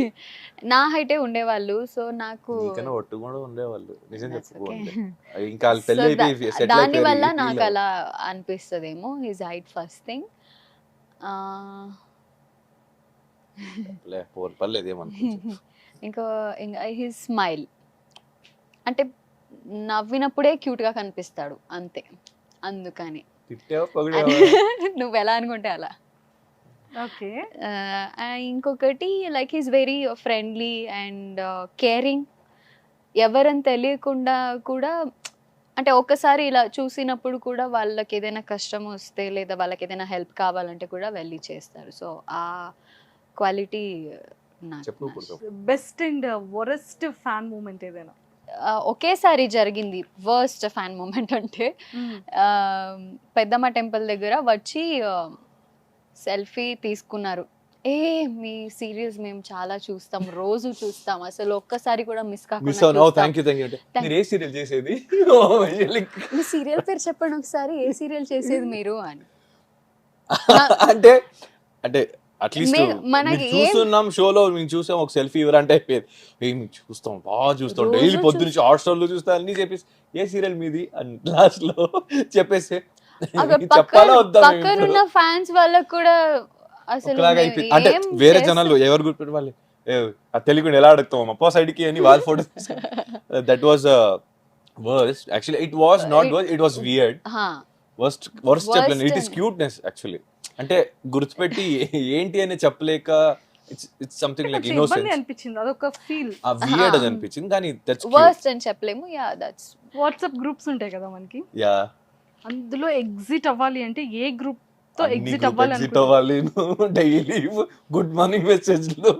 నా హైటే ఉండేవాళ్ళు. సో నాకు ఒట్టు కూడా ఉండేవాళ్ళు. నిజం చెప్పుకోండి, ఇంకా దాని వల్ల నాకు అలా అనిపిస్తుందేమో. His height first thing. ఇంకా హిజ్ స్మైల్, అంటే నవ్వినప్పుడే క్యూట్ గా కనిపిస్తాడు అంతే. అందుకని నువ్వు ఎలా అనుకుంటే అలా. ఓకే. ఇంకొకటి like is very friendly and caring. ఎవరని తెలియకుండా కూడా, అంటే ఒక్కసారి ఇలా చూసినప్పుడు కూడా వాళ్ళకి ఏదైనా కష్టం వస్తే లేదా వాళ్ళకి ఏదైనా హెల్ప్ కావాలంటే కూడా వెళ్ళి చేస్తారు. సో ఆ quality best and worst fan moment ఏదైనా ఒకేసారి జరిగింది. వర్స్ట్ ఫ్యాన్ మూమెంట్ అంటే పెద్దమ్మ టెంపుల్ దగ్గర వచ్చి సెల్ఫీ తీసుకున్నారు. మీ సీరియల్స్ మేము చాలా చూస్తాం, రోజు చూస్తాం, అసలు ఒక్కసారి కూడా మిస్ కాకుండా. మీ సీరియల్ పేరు చెప్పండి ఒకసారి, ఏ సీరియల్ చేసేది మీరు అని. అంటే అంటే అట్లీస్ట్ చూస్తున్నాం షోలో, మేము చూసాం ఒక సెల్ఫీ ఇవ్వరంటే అయిపోయేది. చూస్తాం, బాగా చూస్తాం, డైలీ పొద్దు నుంచి హాట్స్టార్ లో చూస్తాం అన్ని చెప్పేసి, ఏ సీరియల్ మీది అని లాస్ట్ లో చెప్పేసి చెప్పాలా వద్దా. పక్కనున్న ఫ్యాన్స్ వాళ్ళకు కూడా అసలు అంటే వేరే జనాలు ఎవరు గుర్తుపెట్టి వాళ్ళు తెలియకుండా ఎలా అడుగుతాం అప్పో సైడ్ కి అని వాళ్ళ photo. That was worst actually. It was not worst, it was weird. Worst చెప్పలేను. It is cuteness actually. అంటే గుర్తుపెట్టి ఏంటి అని చెప్పలేక ఇట్స్ సంథింగ్ లైక్ ఇన్నోసెన్స్ అనిపించింది. అదొక ఫీల్ వియర్డ్ అది అనిపించింది. కానీ దట్స్ వర్స్ట్ అని చెప్పలేము. యా దట్స్ వాట్సాప్ గ్రూప్స్ ఉంటాయి కదా మనకి, యా అందులో ఎగ్జిట్ అవ్వాలి అంటే ఏ గ్రూప్ తో ఎగ్జిట్ ఎగ్జిట్ అవ్వాలి? డైలీ గుడ్ మార్నింగ్ మెసేజ్లు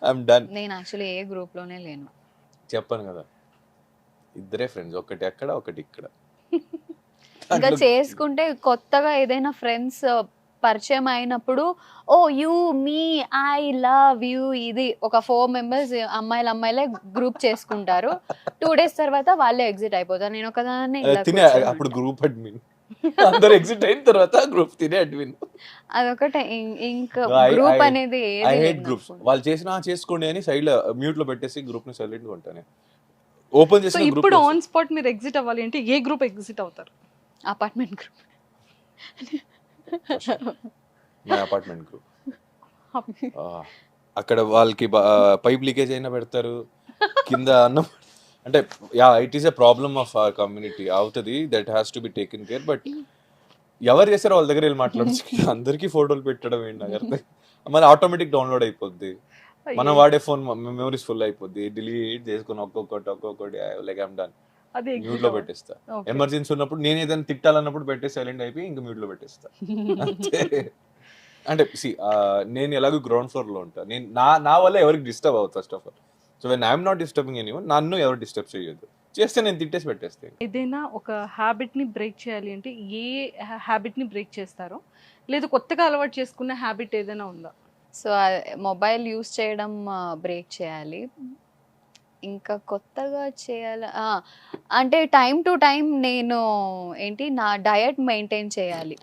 ఐఎమ్ డన్. నేను యాక్చువల్లీ ఏ గ్రూప్ లోనే లేను. చెప్పాను కదా, ఇద్దరే ఫ్రెండ్స్, ఒకటి అక్కడ ఒకటి ఇక్కడ. ఇంకా చేసుకుంటే కొత్తగా ఏదైనా ఫ్రెండ్స్ పరిచయం అయినప్పుడు oh you me I love you ఇది ఒక 4 members అమ్మాయిలే గ్రూప్ చేసుకుంటారు. 2 days తర్వాత వాళ్ళే ఎగ్జిట్ అయిపోతారు. నేను ఒకదాన్ని అప్పుడు గ్రూప్ అడ్మిన్ అందరూ ఎగ్జిట్ అయిన తర్వాత గ్రూప్ తినే అడ్మిన్. అదొకటే. ఇంకా గ్రూప్ అనేది ఐ హేట్ గ్రూప్స్. వాళ్ళు చేసుకోండి అని సైడ్ లో మ్యూట్ లో పెట్టేసి గ్రూప్ ని సైలెంట్ గా ఉంటాను. ఓపెన్ చేసిన గ్రూప్ ఇప్పుడు ఆన్ స్పాట్ మీరు ఎగ్జిట్ అవ్వాలి అంటే ఏ గ్రూప్ ఎగ్జిట్ అవుతారు? Apartment group. My apartment group. అక్కడ వాళ్ళకి పైప్ లీకేజ్ అయినా పెడతారు, కింద అన్నం. అంటే yeah it is a problem of our community. అవుతుంది, that has to be taken care. But ఎవరు చేస్తారో వాళ్ళ దగ్గర వెళ్ళి మాట్లాడచ్చు. అందరికీ ఫోటోలు పెట్టడం ఏంటి నాకు మళ్ళీ ఆటోమేటిక్ డౌన్లోడ్ అయిపోద్ది. మనం వాడే ఫోన్ మెమరీస్ ఫుల్ అయిపోద్ది. డిలీట్ చేసుకుని ఒక్కొక్కటి లైక్ ఐమ్ డన్. మ్యూట్ లో పెట్టేస్తా. ఎమర్జెన్సీ ఉన్నప్పుడు నేను ఏదైనా తిట్టాలన్నప్పుడు పెట్టే సైలెంట్ అయిపోయి ఇంకా మ్యూట్ లో పెట్టేస్తా. అంటే నేను ఎలాగో గ్రౌండ్ ఫ్లోర్ లో ఉంటా. నేను నా వల్ల ఎవరికి డిస్టర్బ్ అవ్వదు first of all. So when I'm not disturbing anyone, నన్ను ఎవరు డిస్టర్బ్ చేయొద్దు. చేస్తే నేను తిట్టేసి పెట్టేస్తాను. ఏదైనా ఒక హ్యాబిట్ ని బ్రేక్ చేయాలి అంటే ఏ హ్యాబిట్ ని బ్రేక్ చేస్తారో, లేదా కొత్తగా అలవాటు చేసుకున్న హ్యాబిట్ ఏదైనా ఉందా? సో మొబైల్ యూస్ చేయడం బ్రేక్ చేయాలి. ఇంకా కొత్తగా చేయాలి అంటే టైం టు టైం నేను నా డయట్ మెయింటైన్ చేయాలి.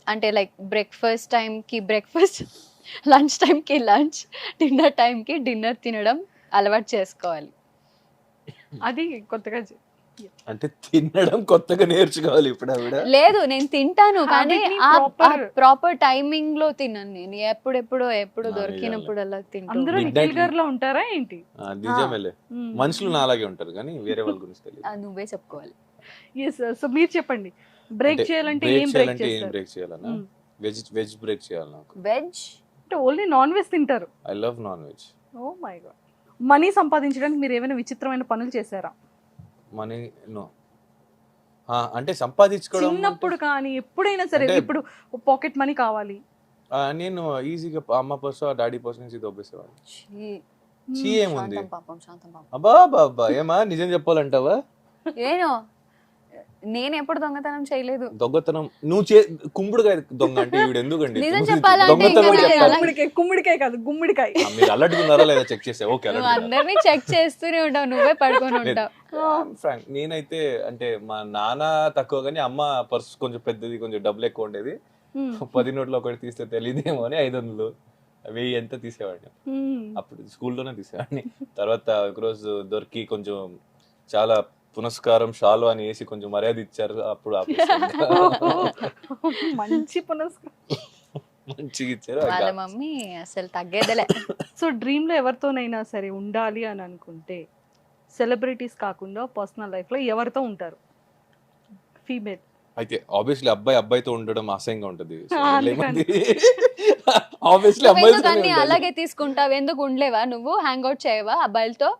అంటే లైక్ బ్రేక్ఫాస్ట్ టైంకి బ్రేక్ఫాస్ట్, లంచ్ టైంకి లంచ్, డిన్నర్ టైంకి డిన్నర్ తినడం అలవాటు చేసుకోవాలి. అది కొత్తగా అంటే తినడం కొత్తగా నేర్చుకోవాలి ఇప్పుడు. లేదు, నేను తింటాను కానీ ప్రాపర్ టైమింగ్ లో తినను. నేను ఎప్పుడు దొరికినప్పుడు అలా తింటాను. అందరూ నిఖిల్ గారిలో ఉంటారా ఏంటి? నిజమేలే, మనుషులు నా అలాగే ఉంటారు కానీ వేరే వాళ్ళ గురించి తెలియదు. నువ్వే చెప్పుకోవాలి. సో మీరు చెప్పండి, బ్రేక్ చేయాలంటే ఏం బ్రేక్ చేయాలన్నా? వెజ్ బ్రేక్ చేయాలి. నాకు వెజ్ అంటే ఓన్లీ నాన్ వెజ్ తింటారు? I love non veg. Oh my god. Money సంపాదించడానికి మీరు ఏమైనా విచిత్రమైన పనులు చేశారా? మనీ నో, అంటే సంపాదించుకోవడం చిన్నప్పుడు కానీ ఎప్పుడైనా సరే. ఇప్పుడు పాకెట్ మనీ కావాలి, నేను ఈజీగా అమ్మ పర్సు డాడీ పర్సు నుంచి దొబ్బేసేవాడిని. ఏముంది అబ్బా బాబా, ఏమా నిజం చెప్పాలంటావా? నేను ఎప్పుడు దొంగతనం చేయలేదు. దొంగతనం నువ్వు కుంకుడుకాయ దొంగ అంటే ఈవిడ ఎందుకండి? కుమ్మిడికాయ కాదు గుమ్మిడికాయ. మీరు అల్లట్టుకున్నారా లేదా చెక్ చేసా? ఓకే, అందరినీ చెక్ చేస్తూనే ఉంటావు, నువ్వే పడుకొని ఉంటావు. ఫ్రాంక్, నేనైతే అంటే మా నాన్న తక్కువ కానీ అమ్మ పర్సు కొంచెం పెద్దది, కొంచెం డబ్బులు ఎక్కువ ఉండేది. 10 నోట్లు ఒకటి తీస్తే తెలియదేమో అని 500, 1000 ఎంత తీసేవాడిని. అప్పుడు స్కూల్లోనే తీసేవాడిని. తర్వాత ఒకరోజు దొరికి కొంచెం చాలా పునస్కారం షాలు అని వేసి కొంచెం మర్యాద ఇచ్చారు. అప్పుడు మంచి పునస్కారం మంచిగా ఇచ్చారు. వాళ్ళ మమ్మీ అసలు తగ్గేదలే. సో డ్రీమ్ లో ఎవరితోనైనా సరే ఉండాలి అని అనుకుంటే, సెలబ్రిటీస్ కాకుండా పర్సనల్ లైఫ్ లో ఎవరితో ఉంటారు? ఫీమేల్ అయితే ఆబ్వియస్లీ అబ్బాయితో ఉండడం అసహ్యంగా ఉంటది. అలాగే తీసుకుంటావు, ఎందుకు ఉండలేవా? నువ్వు హ్యాంగ్ అవుట్ చేయవా అబ్బాయిలతో?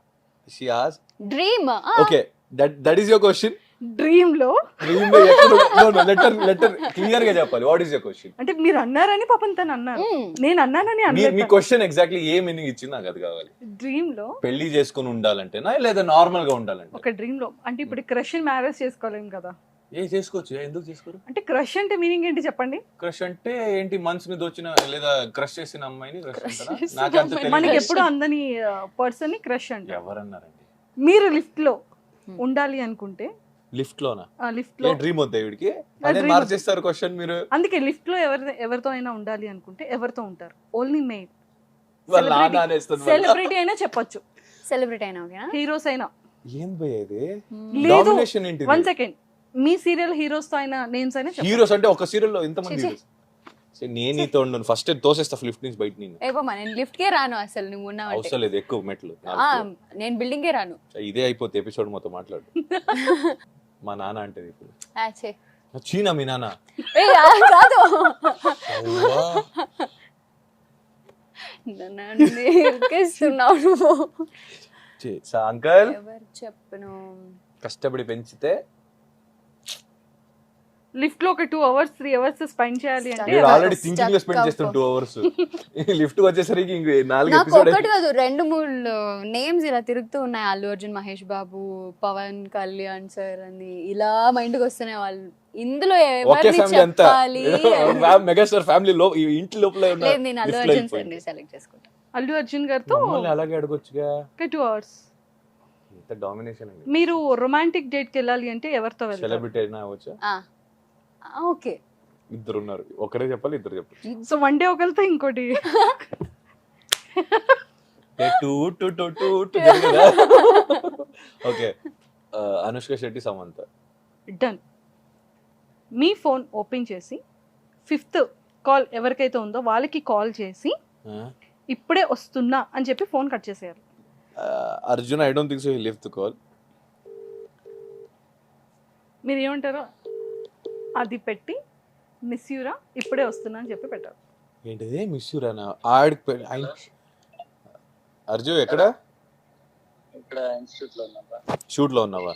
Dream okay, that is your question. Dream లో లెటర్ క్లియర్ గా చెప్పాలి. What is your question? అంటే మీరు అన్నారని పాపం తను అన్నారు, నేను అన్నానని అన్నారు. మీ క్వశ్చన్ ఎగ్జాక్ట్లీ ఏ మీనింగ్ ఇచ్చింది నాకు అది కావాలి. డ్రీమ్ లో పెళ్లి చేసుకుని ఉండాలంటేనా లేదా నార్మల్ గా ఉండాలంటే? ఒక డ్రీమ్ లో అంటే ఇప్పుడు క్రష్ మ్యారేజ్ చేసుకోలేం కదా. చేసుకోవచ్చు, ఎందుకు చేసుకోరు? అంటే క్రష్ అంటే మీనింగ్ ఏంటి చెప్పండి? క్రష్ అంటే ఏంటి? మనసుని దోచిన లేదా క్రష్ చేసిన అమ్మాయిని క్రష్ అంటారా? మనకి ఎప్పుడు అందని పర్సన్ ని క్రష్ అంటే ఎవరన్నారండి? మీరు లిఫ్ట్ లో ఉండాలి అనుకుంటే, లిఫ్ట్ లోనా? లిఫ్ట్ లో డ్రీమ్ వద్దా వీడికి? అదే మార్చేస్తారు క్వశ్చన్ మీరు. అందుకే లిఫ్ట్ లో ఎవరితో అయినా ఉండాలి అనుకుంటే ఎవరితో ఉంటారు? Only mail. సెలబ్రిటీ అయినా చెప్పొచ్చు, సెలబ్రిటీ అయినా ఓకేనా, హీరోస్ అయినా. ఏం పోయేది? లేదు, 1 సెకండ్. మీ సీరియల్ హీరోస్ తో అయినా, నేమ్స్ అయినా. హీరోస్ అంటే ఒక సీరియల్ లో ఎంతమంది హీరోస్? నేను నీతో ఉండను, ఫస్ట్ తోసేస్తా లిఫ్ట్ నుంచి బయట. నేను లిఫ్ట్ కే రాను అసలు. నువ్వు ఉన్నావు అవసరం లేదు, ఎక్కువ మెట్లు. నేను బిల్డింగ్ కే రాను. ఇదే అయిపోతే ఎపిసోడ్ మొత్తం మాట్లాడు. మా నాన్న అంటే ఇప్పుడు చీనా మీ నాన్న కాదు నన్ను ఇరికిస్తున్నావు నువ్వు. అంకల్ ఎవరు చెప్పను. కష్టపడి పెంచితే లిఫ్ట్ లో ఒక 2 hours 3 hours స్పెండ్ చేయాలి అంటే వీడు ఆల్రెడీ థింకింగ్ లో స్పెండ్ చేస్తాం 2 hours. లిఫ్ట్ వచ్చేసరికి ఇంక 4 నాకు ఎపిసోడ్ ఒకటి కాదు 2-3 నేమ్స్ ఇలా తిరుగుతూ ఉన్నాయి. అల్లు అర్జున్, మహేష్ బాబు, పవన్ కళ్యాణ్ సార్ అని ఇలా మైండ్కి వస్తున్నాయి. వాళ్ళు ఇందులో ఒకే ఎవరిని ఫ్యామిలీ అంతా చెప్పాలి? మెగాస్టార్ ఫ్యామిలీ లో ఈ ఇంటి లోపల ఉన్న లేదు, నేను అల్లు అర్జున్ సార్ సెలెక్ట్ చేసుకుంటా. అల్లు అర్జున్ గారితో మమ్మల్ని అలాగే అడగొచ్చుగా. 2 hours. ఇంత డామినేషన్ అండి. మీరు రొమాంటిక్ డేట్ కి వెళ్ళాలి అంటే ఎవరితో వెళ్తారు? సెలబ్రిటీ అయినా అవ్వచ్చా? ఓకే, ఇద్దరు ఉన్నారు, ఒకరే చెప్పాలి, ఇద్దరు చెప్పాలి. సో వన్ డే ఒకరితో ఇంకోటి ఓకే, అనుష్క శెట్టి, సమంత. డన్. మీ ఫోన్ ఓపెన్ చేసి 5th కాల్ ఎవరికైతే ఉందో వాళ్ళకి కాల్ చేసి ఇప్పుడే వస్తున్నా అని చెప్పి ఫోన్ కట్ చేసేయాలి. Arjun, I don't think so he left the call. మీరు ఏమంటారో అది పెట్టి మిస్ యూరా ఇప్పుడే వస్తున్నా అని చెప్పి పెట్టారు. ఏంటిది మిస్ యూ రానా? అర్జున్ ఎక్కడ? షూట్ లో ఉన్నావా?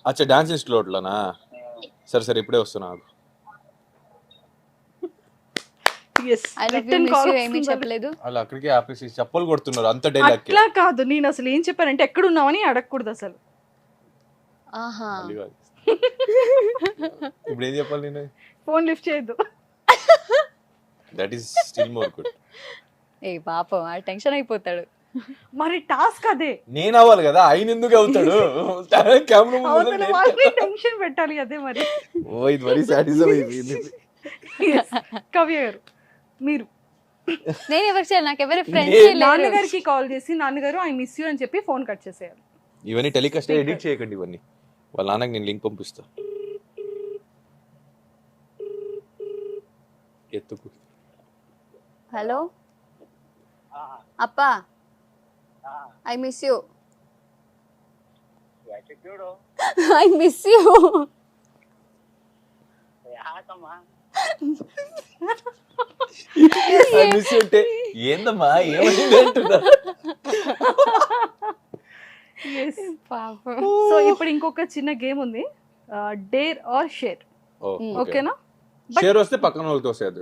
అచ్చా, డాన్స్ ఇన్స్టిట్యూట్ లోనా? సరే సరే, ఇప్పుడే వస్తున్నా. Yes. Written call ఏమీ చెప్పలేదు. అలా అక్కడికి ఆపేసి చెప్పలు కొడుతున్నారు అంత డైలాగ్. అట్లా కాదు, నేను అసలు ఏం చెప్పానంటే ఎక్కడ ఉన్నావని అడగకూడదు అసలు. ఆహా, ఇప్పుడు ఏం చెప్పాలి నేను? ఫోన్ లిఫ్ట్ చేయొద్దు. That is still more good. ఏ పాపం ఆ టెన్షన్ అయిపోతాడు. మరి టాస్క్ అదే. నేను అవ్వాలి కదా, ఆయన ఎందుకు అవుతాడు? అవతల వాళ్ళని టెన్షన్ పెట్టాలి, అదే మరి. ఓ ఇది మరీ సాటిస్ఫై. కవ్య గారు, మీరు నేను ఎవరికి చేయాలి? నాకు ఎవరి ఫ్రెండ్స్ నాన్నగారికి కాల్ చేసి నాన్నగారు ఐ మిస్ యూ అని చెప్పి ఫోన్ కట్ చేసేయాలి. ఇవన్నీ టెలికాస్ట్ ఎడిట్ చేయకండి, ఇవన్నీ వాళ్ళ నాన్నకి నేను లింక్ పంపిస్తా. ఎత్తుకు. హలో అప్పా, I miss you. I miss you. అంటే ఏందమ్మా ఏమైంది అంటున్నా. పాపం. సో ఇప్పుడు ఇంకొక చిన్న గేమ్ ఉంది, డేర్ ఆర్ షేర్. ఓకేనా? షేర్ వస్తే పక్కన వాళ్ళతో వస్తుంది.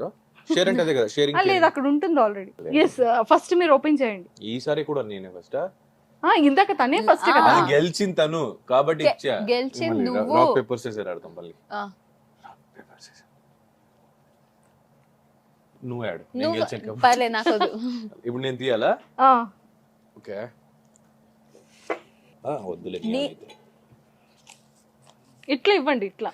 షేర్ అంటే అదే కదా, షేరింగ్. లేదు, అక్కడ ఉంటుంది ఆల్రెడీ. ఎస్, ఫస్ట్ మీరు ఓపెన్ చేయండి. ఈసారి కూడా నేనే ఫస్ట్. ఇందాక తనే ఫస్ట్ కదా. గెలిచింది తను కాబట్టి ఇచ్చా. గెలిచింది నువ్వు. రాక్ పేపర్ సీజర్ ఆడతాం మళ్ళీ. నువ్వు ఆడు, నేను గెలిచాక. పర్లేదు, నాకు వద్దు. ఇప్పుడు నేను తీయాలా? ఓకే, వద్దులే. ఇట్లా ఇవ్వండి, ఇట్లా.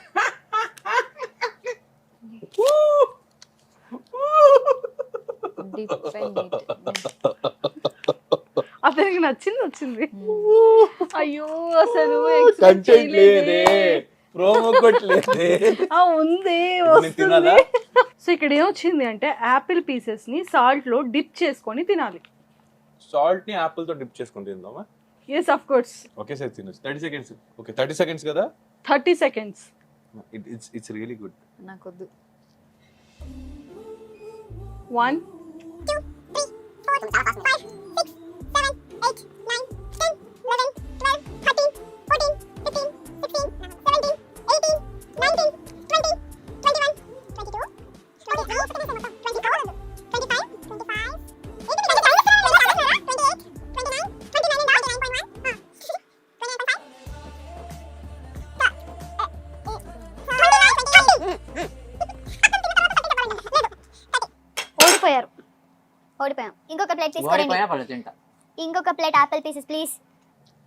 అతనికి నచ్చింది వచ్చింది. అయ్యో అసలు కంటెంట్ లేదే, ప్రోమో కొట్టలేదే. ఉంది, వస్తుంది. సో ఇక్కడ ఏమొచ్చింది అంటే యాపిల్ పీసెస్ ని సాల్ట్ లో డిప్ చేసుకొని తినాలి. సాల్ట్ ని యాపిల్ తో డిప్ చేసుకొని తిందామా? yes of course. Okay sir, తినొచ్చు. 30 seconds. ఓకే, 30 seconds కదా? 30 seconds. It's really good. నాకు వద్దు. 1 2 3 4 5 6 7 8 9 10 11 12 13 14 15 16 17 18 19 20 21 22 23 24 25 25 ఓడిపోయాం. ఇంకొక ప్లేట్ తీసుకోండి. ఇంకొక ప్లేట్ ఆపిల్ పీసెస్ ప్లీజ్.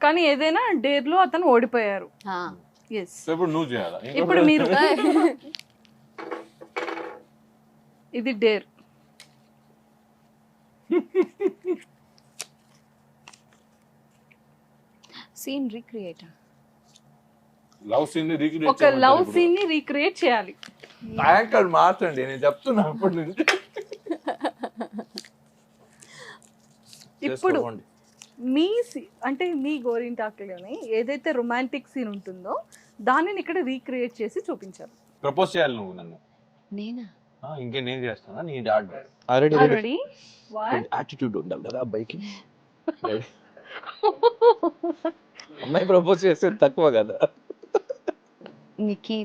కానీ ఏదైనా డేర్ లో అతను ఓడిపోయారు. yes. సో ఇప్పుడు నువ్వు చేయాలా? ఇప్పుడు మీరు ఇది dare. Scene recreate. Love scene ని రీక్రియేట్ ఒక లవ్ సీన్ ని రీక్రియేట్ చేయాలి. యాంకర్ మార్చండి, నేను చెప్తున్నా అప్పటి నుంచి. ఇప్పుడు మీ అంటే మీ గోరింటాకులోనే ఏదైతే రొమాంటిక్ సీన్ ఉంటుందో దానిని ఇక్కడ రీక్రియేట్ చేసి చూపించారు. ప్రపోజ్ చేయాలి నువ్వు నన్ను. నేనా? ఇంకే నేను చేస్తానా? నీ డాడ్ ఆల్రెడీ రెడీ యాటిట్యూడ్ ఉండాలి కదా అబ్బాయికి. అమ్మాయి ప్రపోజ్ చేసేది తక్కువ కదా. నీకు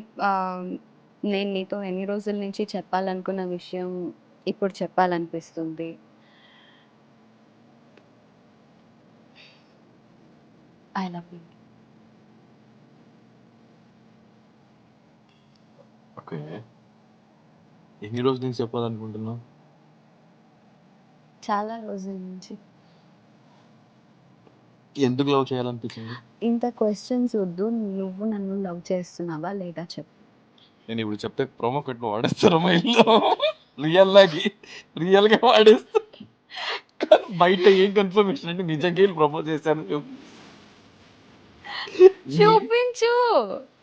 నేను నీతో ఎన్ని రోజుల నుంచి చెప్పాలనుకున్న విషయం ఇప్పుడు చెప్పాలనిపిస్తుంది. I love you. ఓకే, ఎన్ని రోజుల నుంచి చెప్పాలనుకుంటున్నావు? చాలా రోజుల నుంచి. ఎందుకు లవ్ చేయాలనిపించింది? ఇంత క్వశ్చన్స్ వద్దు, నువ్వు నన్ను లవ్ చేస్తున్నావా లేదా చెప్పు. నేను ఇప్పుడు చెప్తే ప్రోమో కట్ వాడేస్తాను మా ఇల్లు. రియల్ గా వాడేస్తా. బయట ఏం కన్ఫర్మేషన్ అంటే నిజంగా ప్రపోజ్ చేశాను. చూపించు,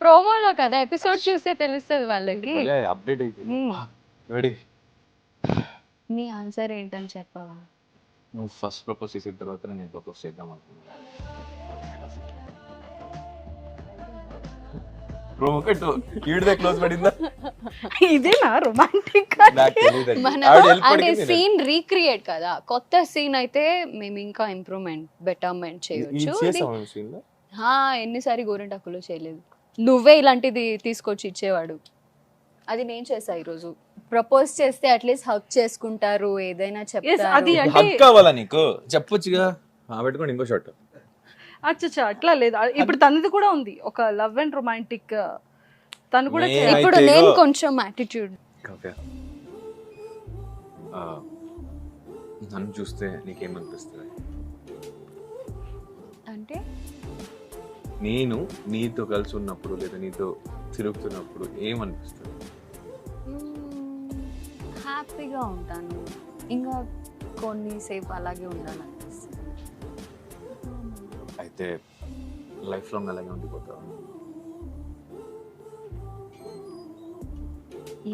ప్రోమోలో కదా, ఎపిసోడ్ చూస్తే తెలుస్తుంది వాళ్ళకి. అప్డేట్ అయిపోయింది. రెడీ? నీ ఆన్సర్ ఏంటని చెప్పవా? నువ్వు ఫస్ట్ ప్రపోజ్ చేసిన తర్వాత నేను ప్రపోజ్ చేద్దాం అనుకున్నాను. ప్రోమో కట్ ఈడిదే క్లోజ్ పడిందా? ఇదేనా రొమాంటిక్? నాకు తెలియదు. మనం అంటే సీన్ రీక్రియేట్ కదా, కొత్త సీన్ అయితే మేము ఇంకా ఇంప్రూవ్మెంట్ బెటర్మెంట్ చేయొచ్చు. ఎన్నిసారి గోరింటాకులు చేయలేదు, నువ్వే ఇలాంటిది తీసుకొచ్చి ఇచ్చేవాడు. అది నేను చేసా ఈరోజు. ప్రపోజ్ చేస్తే అట్లీస్ట్ హక్ చేసుకుంటారు, ఏదైనా అది చెప్తారు. అంటే హక్ కావాలా నీకు? చెప్పొచ్చుగా. పెట్టుకోండి ఇంకో షాట్. అచ్చా అట్లా లేదు. ఇప్పుడు తనది కూడా ఉంది ఒక లవ్ అండ్ రొమాంటిక్. తను కూడా ఇప్పుడు నేను కొంచెం యాటిట్యూడ్. ఓకే, నన్ను చూస్తే నీకేమనిపిస్తుంది? అంటే నేను నీతో కలిసి ఉన్నప్పుడు లేదా నీతో తిరుగుతున్నప్పుడు ఏమనిపిస్తుంది? హ్యాపీగా ఉంటాను, ఇంకా కొన్నిసేపు అలాగే ఉండాలనిపిస్తుంది. అయితే లైఫ్ లాంగ్ అలాగే ఉండిపోతావు?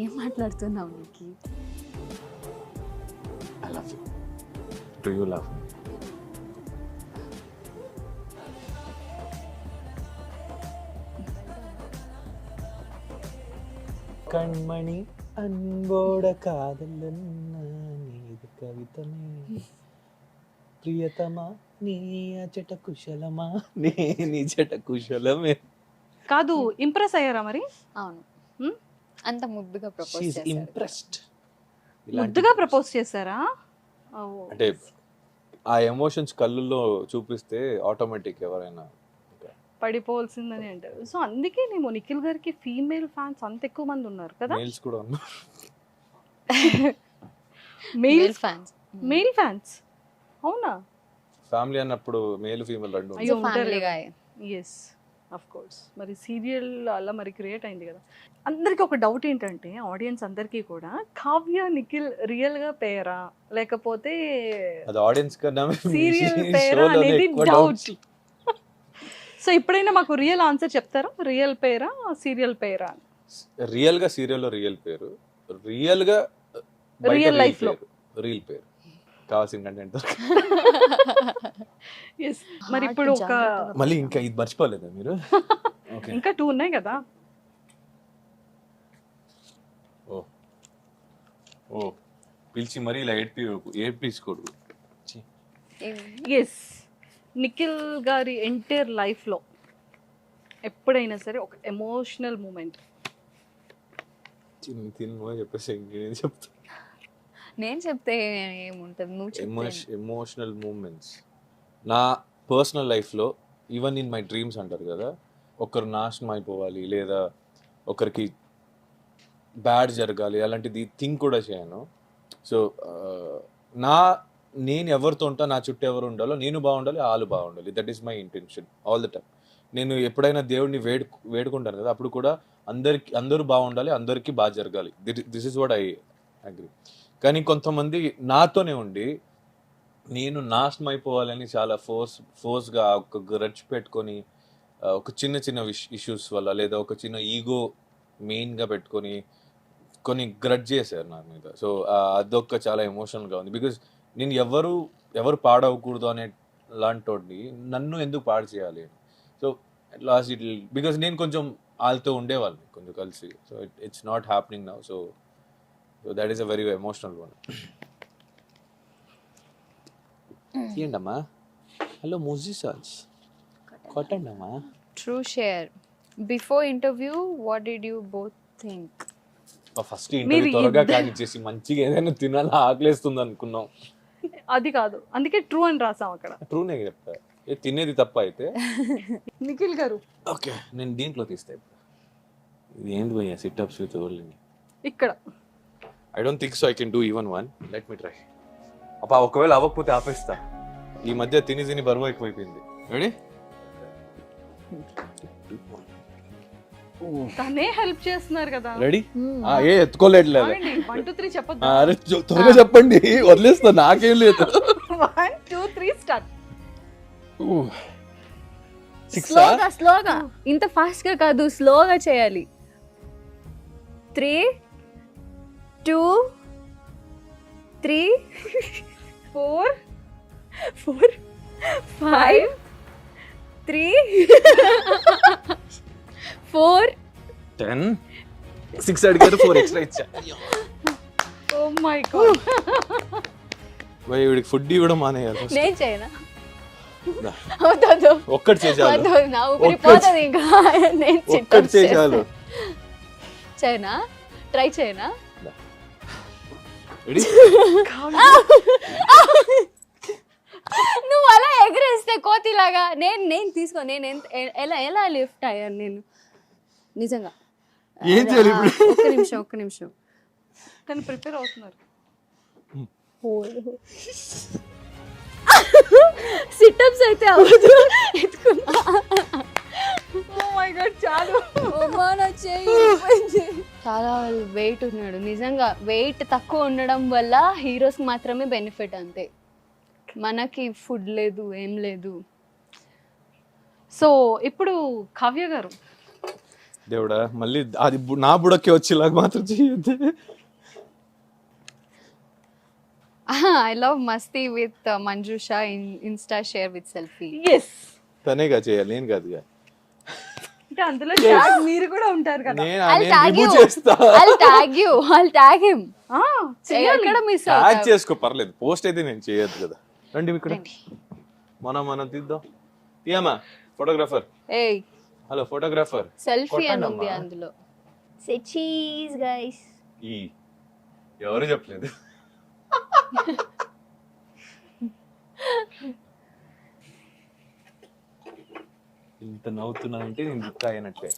ఏం మాట్లాడుతున్నావు నీకు? I love you. Do you love me? కண்మణి అన్బోడ కాదలన్నా నీది కవితమే, ప్రియతమా నీ అచట కుశలమా నీ జట కుశలమే. కాదు, ఇంప్రెస్ అయ్యారా మరి? అవును, హ్మ్? అంత ముద్దుగా ప్రపోజ్ షీ ఈజ్ చేశారు. ఇంప్రెస్డ్. ముద్దుగా ప్రపోజ్ చేశారా? అంటే ఆ ఎమోషన్స్ కళ్ళల్లో చూపిస్తే ఆటోమేటిక్ ఎవరైనా పడిపోవాల్సిందని అంటారు. సో అందుకే నేను నిఖిల్ గారికి ఫీమేల్ ఫ్యాన్స్ అంత ఎక్కువ మంది ఉన్నారు కదా. మేల్స్ కూడా ఉన్నారు. Male fans. మెయిల్ ఫ్యాన్స్ అవునా? ఫ్యామిలీ అన్నప్పుడు మేల్ ఫీమేల్ రెండు అయ్యో, family guy. Yes of course. మరి సీరియల్ అలా మరి క్రియేట్ అయింది కదా. అందరికీ ఒక డౌట్ ఏంటంటే, ఆడియన్స్ అందరికీ కూడా, కావ్య నిఖిల్ రియల్ గా పేరా లేకపోతే అది ఆడియన్స్ కన్నా సీరియల్ పేరా అనేది డౌట్. సో ఇప్పుడైనా మాకు రియల్ ఆన్సర్ చెప్తారా? రియల్ పేరా సీరియల్ పేరా? రియల్ గా సీరియల్ లో రియల్ పేరు, రియల్ గా రియల్ లైఫ్ లో రియల్ పేరు. కావాల్సిన కంటెంట్. ఎస్. మరి ఇప్పుడు ఒక మళ్ళీ ఇంకా ఇది మర్చిపోలేదా మీరు? ఇంకా 2 ఉన్నాయి కదా. ఓ ఓ పిలిచి మరీ ఇలా ఏడ్పించుకోడు. ఎస్, నిఖిల్ గారి ఎంటైర్ లైఫ్లో ఎప్పుడైనా సరే ఒక ఎమోషనల్ మూమెంట్. చెప్పేసి చెప్తా. నేను చెప్తే ఏముంటుంది, నువ్వు ఎమోషనల్ మూమెంట్స్ నా పర్సనల్ లైఫ్లో, ఈవెన్ ఇన్ మై డ్రీమ్స్ అంటారు కదా, ఒకరు నాశనం అయిపోవాలి లేదా ఒకరికి బ్యాడ్ జరగాలి అలాంటిది థింక్ కూడా చేయను. సో నేను ఎవరితో ఉంటా, నా చుట్టూ ఎవరు ఉండాలో, నేను బాగుండాలి, వాళ్ళు బాగుండాలి. That is my intention all the time. నేను ఎప్పుడైనా దేవుడిని వేడుకుంటాను కదా, అప్పుడు కూడా అందరూ బాగుండాలి, అందరికీ బాగా జరగాలి. This is what I agree. కానీ కొంతమంది నాతోనే ఉండి నేను నాశనం అయిపోవాలని చాలా ఫోర్స్గా ఒక గ్రడ్జ్ పెట్టుకొని, ఒక చిన్న ఇష్యూస్ వల్ల లేదా ఒక చిన్న ఈగో మెయిన్గా పెట్టుకొని కొన్ని గ్రడ్జ్ చేశారు నా మీద. సో అదొక చాలా ఎమోషనల్గా ఉంది. బికాజ్ నేను ఎవరు పాడవకూడదు అనే లాంటి నన్ను ఎందుకు పాడు చేయాలి. సో లాస్ట్ బికాజ్ నేను కొంచెం వాళ్ళతో ఉండేవాళ్ళు కొంచెం కలిసి. So it's not happening now. So that is a very emotional one. ఏంటమ్మా హలో మ్యూజిషియన్స్ కొట్టండి అమ్మా. True share. Before interview what did you both think? First interview త్వరగా కానిచ్చేసి మంచిగా ఏదైనా తినాలి ఆకలేస్తుంది అనుకున్నాం. అది కాదు, అందుకే ట్రూ అని రాసాం అక్కడ. ట్రూనే చెప్తా, తినేది తప్ప అయితే. నిఖిల్ గారు ఓకే నేను దీంట్లో తీస్తా ఇప్పుడు. ఇది ఏంటి భయ్యా సిట్అప్స్ విత్ ఓన్లీ? ఇక్కడ I don't think so I can do even one. Let me try. అప్ప ఒకవేళ అవ్వకపోతే ఆపేస్తా. ఈ మధ్య తిని బరువు ఎక్కువైపోయింది. రెడీ? తనే హెల్ప్ చేస్తున్నారు కదా. రెడీ? ఏ ఎత్తుకోలేదు. 1 2 3 చెప్పొద్దు. అరే త్వరగా చెప్పండి, వదిలేస్తా, నాకేం లేదు. 1 2 3 స్టార్ట్. స్లోగా ఇంత ఫాస్ట్ గా కాదు, స్లోగా చేయాలి. 3 2 3 4 5 3 4 10 6 అడిగారు, 4 ఎక్స్ట్రా ఇచ్చా. Oh my god. వీడికి ఫుడ్ ఇవ్వడం మానేయాలి. నేను చేయనా? ఒక్కటి చేసాలు. నా ఊపిరి పోతుంది ఇంకా. నేను ఒక్కటి చేసాలు. చేయనా? ట్రై చేయనా? రెడీ? నువ్వు అలా ఎగరేస్తే కోతిలాగా నేను తీసుకో. నేను ఎలా లిఫ్ట్ అయ్యాను నేను నిజంగా. ఏం చేయాలి ఇప్పుడు? ఒక్క నిమిషం. తను ప్రిపేర్ అవుతున్నారు. సిట్అప్స్ అయితే అవ్వదు. ఎత్తుకున్నా. ఓ మై గాడ్ చాలు. చాలా వెయిట్ ఉన్నాడు నిజంగా. వెయిట్ తక్కువ ఉండడం వల్ల హీరోస్ మాత్రమే బెనిఫిట్ అంతే. మనకి ఫుడ్ లేదు, ఏం లేదు. సో ఇప్పుడు కావ్య గారు, దేవుడా మళ్ళీ అది నా బుడకి వచ్చేలాగా మాత్రం చేయొద్దు. I love masti with Manjusha insta share with selfie. Yes తనేగా చేయాలి, నేను కాదుగా. అంటే అందులో ట్యాగ్ మీరు కూడా ఉంటారు కదా. I'll tag him. ఎక్కడ మిస్ ట్యాగ్ చేసుకో పర్లేదు, పోస్ట్ అయితే నేను చేయొద్దు కదా. రండి ఇక్కడ మనం తీద్దాం. తీయమ్మా ఫోటోగ్రాఫర్. ఏయ్ హలో ఫోటోగ్రాఫర్. సెల్ఫీ అని ఉంది అందులో. Say cheese, guys. ఎవరు చెప్పలేదు. ఇంత నవ్వుతున్నానంటే నేను బుక్ అయినట్టే.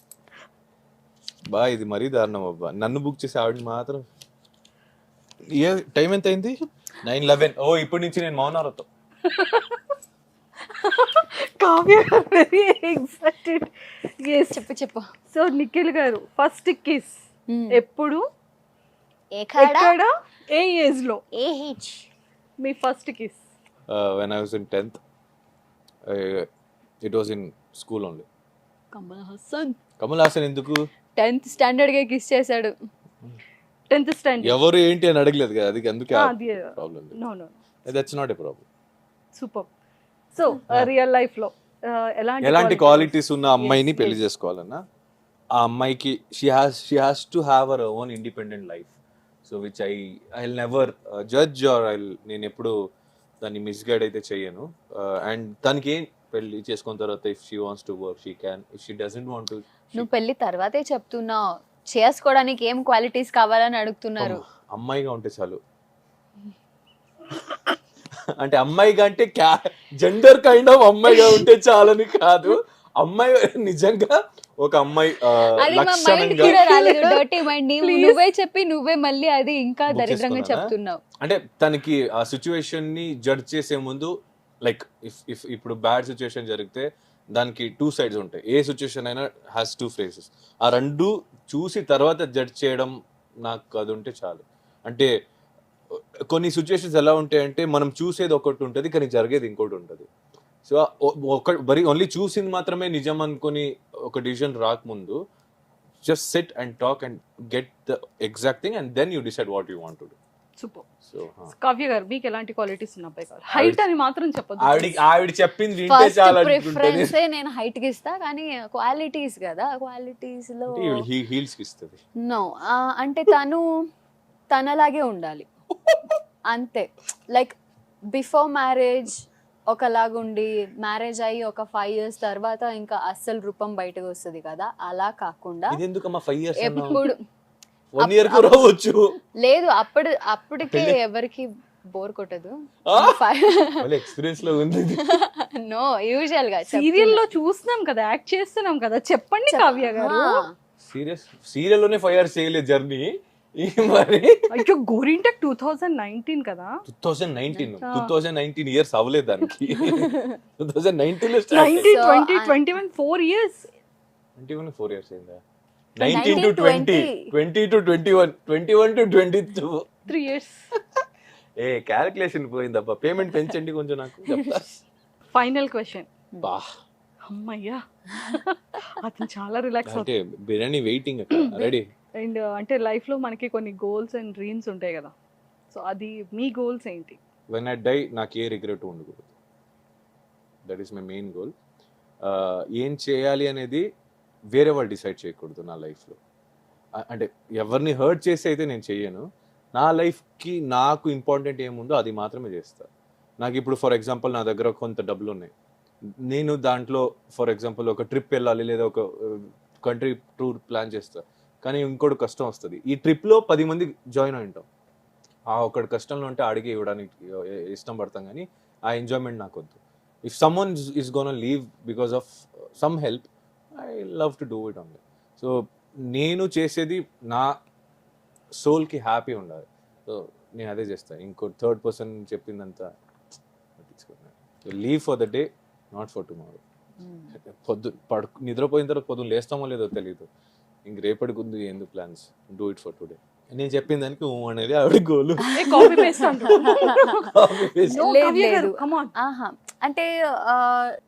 ఇది మరీ దారుణం అబ్బా. నన్ను బుక్ చేసి ఆవిడ మాత్రం. టైం ఎంత అయింది? 9:11. ఓ ఇప్పటి నుంచి నేను మౌనారతో. కావ్య గారు వెరీ ఎక్సైటెడ్. ఎస్ చెప్పు. సో నిఖిల్ గారు ఫస్ట్ కిస్ ఎప్పుడు, ఎక్కడ, ఏ ఏజ్ లో AH? Me first kiss? When I was in 10th. It was in school only. Kamal Haasan ఎందుకు 10th స్టాండర్డ్ గా కిస్ చేశాడు. 10th standard. ఎవరు ఏంటి అని అడగలేదు కదా, అది అందుకే అది problem. No that's not a problem. Super. So real life లో ఎలాంటి క్వాలిటీస్ ఉన్న అమ్మాయిని పెళ్లి చేసుకోవాలన్నా ఆ అమ్మాయికి she has to have our own independent life. So which I never judge or నేను ఎప్పుడు దాన్ని మిస్గైడ్ అయితే చెయ్యను. అండ్ తనకి ఏం పెళ్లి చేసుకున్న తర్వాత if she wants to work she can, if she doesn't want to. నువ్వు పెళ్లి తర్వాతే చెప్తున్నావు, చేసుకోవడానికి ఏం క్వాలిటీస్ కావాలని అడుగుతున్నారు. అమ్మాయిగా ఉంటే చాలు. అంటే అమ్మాయిగా అంటే జెండర్ కైండ్ ఆఫ్ అమ్మాయిగా ఉంటే చాలని కాదు. అమ్మాయి నిజంగా ఒక అమ్మాయి నువ్వే చెప్పి నువ్వే మళ్ళీ అది ఇంకా దరిద్రంగా చెప్తున్నావు. అంటే తనకి ఆ సిచ్యువేషన్ ని జడ్జ్ చేసే ముందు లైక్ ఇఫ్ ఇప్పుడు బ్యాడ్ సిచ్యువేషన్ జరిగితే దానికి 2 sides ఉంటాయి. ఏ సిచ్యువేషన్ అయినా హ్యాస్ 2 phases. ఆ రెండు చూసి తర్వాత జడ్జ్ చేయడం నాకు అది ఉంటే చాలు. అంటే కొన్ని సిచ్యువేషన్స్ ఎలా ఉంటాయంటే మనం చూసేది ఒకటి ఉంటుంది కానీ జరిగేది ఇంకోటి ఉంటుంది. సో బరీ ఓన్లీ చూసింది మాత్రమే నిజం అనుకుని ఒక డిసిజన్ రాకముందు just sit and talk and get the exact thing and then you decide what you want to do. Super. So Kavya garu మీకు ఎలాంటి క్వాలిటీస్ ఉన్న అబ్బాయి కావాలి? హైట్ అని మాత్రం చెప్పొద్దు. ఆవిడ చెప్పింది వింటే ఫస్ట్ చాలా ప్రిఫరెన్స్ నేను హైట్ కి ఇస్తా, కానీ క్వాలిటీస్ కదా, క్వాలిటీస్ లో హీల్స్ కి ఇస్తుంది. నో, అంటే తనలాగే ఉండాలి అంతే. లైక్ బిఫోర్ మ్యారేజ్ ఒకలాగుండి మ్యారేజ్ అయ్యి ఒక 5 years తర్వాత ఇంకా అస్సలు రూపం బయటకు వస్తుంది కదా, అలా కాకుండా ఇది ఎందుకమ్మా 5 years ఎప్పుడు 1 year కు రావచ్చు. లేదు, అప్పటికే ఎవరికి బోర్ కొట్టదు. ఎక్స్పీరియన్స్ లో ఉంది. నో, యూజువల్ గా సీరియల్ లో చూస్తున్నాం కదా, యాక్ట్ చేస్తున్నాం కదా, చెప్పండి కావ్య గారు. సీరియల్ లోనే 5 years చేయలేదు జర్నీ. మరి అయ్యో గోరింటెక్ 2019 కదా. 2019 ఇయర్స్ అవ్వలేదు దానికి. 2019 లో 19, 20, 21 4 years. 21 4 years అయిందా? 19 to 20, 20 to 21, 21 to 22, 3 years. Calculation పోయిందబ్బా. Payment పెంచండి కొంచెం నాకు చెప్తా. Final question. బా అమ్మయ్యా, అతను చాలా రిలాక్స్ అంటే బిర్యానీ వెయిటింగ్ రెడీ. అండ్ అంటే లైఫ్ లో మనకి కొన్ని గోల్స్ అండ్ డ్రీమ్స్ ఉంటాయి కదా, సో అది మీ గోల్స్ ఏంటి? వెన్ ఐ డై నాకు ఏ రిగ్రెట్ ఉండకూడదు. That is my main goal. ఏం చేయాలి అనేది వేరే వాళ్ళు డిసైడ్ చేయకూడదు నా లైఫ్లో. అంటే ఎవరిని హర్ట్ చేసి అయితే నేను చెయ్యను. నా లైఫ్కి నాకు ఇంపార్టెంట్ ఏముందో అది మాత్రమే చేస్తాను. నాకు ఇప్పుడు ఫర్ ఎగ్జాంపుల్ నా దగ్గర కొంత డబ్బులు ఉన్నాయి, నేను దాంట్లో ఫర్ ఎగ్జాంపుల్ ఒక ట్రిప్ వెళ్ళాలి లేదా ఒక కంట్రీ టూర్ ప్లాన్ చేస్తాను. కానీ ఇంకోటి కష్టం వస్తుంది, ఈ ట్రిప్లో 10 మంది జాయిన్ అయి ఉంటాం. ఆ ఒకటి కష్టంలో ఉంటే అడిగి ఇవ్వడానికి ఇష్టం పడతాం, కానీ ఆ ఎంజాయ్మెంట్ నాకు వద్దు. If someone is gone leave because of some help, I love to do it only. So నేను చేసేది నా సోల్కి హ్యాపీ ఉండాలి, సో నేను అదే చేస్తాను. ఇంకో థర్డ్ పర్సన్ చెప్పిందంతా leave for the day, not for tomorrow. నిద్రపోయిన తర్వాత పొద్దున్న లేస్తామో లేదో తెలియదు. ఇంక రేపటికి ఉంది ఎందుకు plans, do it for today. నేను చెప్పిన దానికి అనేది ఆవిడ గోలు. అంటే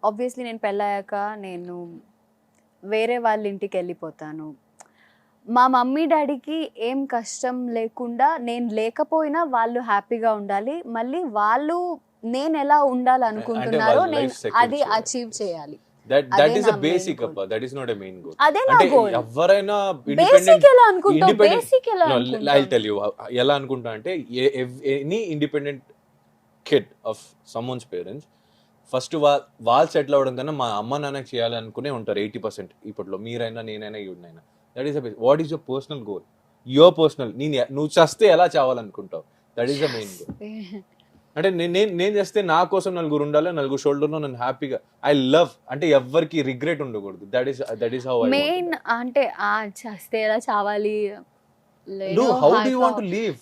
ఆబ్వియస్లీ నేను పెళ్ళాక నేను వేరే వాళ్ళ ఇంటికి వెళ్ళిపోతాను. మా మమ్మీ డాడీకి ఏం కష్టం లేకుండా, నేను లేకపోయినా వాళ్ళు హ్యాపీగా ఉండాలి. మళ్ళీ వాళ్ళు నేను ఎలా ఉండాలనుకుంటున్నారో నేను అది అచీవ్ చేయాలి. That is a basic appa. That is not a main goal. అదే నా గోల్. ఎవరైనా బేసిక్ ఎలా అనుకుంటావు? బేసిక్ ఎలా అనుకుంటావు? I'll tell you ఎలా అనుకుంటా అంటే, any independent kid of someone's parents first వాళ్ళు సెటిల్ అవ్వడం కన్నా మా అమ్మ నాన్నకి చేయాలనుకునే ఉంటారు 80%. ఇప్పట్లో మీరైనా నేనైనా ఈవిడైనా. That is what is your personal goal? Your personal. నువ్వు చస్తే ఎలా చావాలనుకుంటావు? That is the main goal. అంటే నేను చేస్తే నా కోసం నలుగురు ఉండాలి, నలుగురు షోల్డర్లో నన్ను హ్యాపీగా ఐ లవ్, అంటే ఎవరికి రిగ్రెట్ ఉండకూడదు. That is how I main. అంటే చేస్తే ఎలా చావాలి, how do you want to live.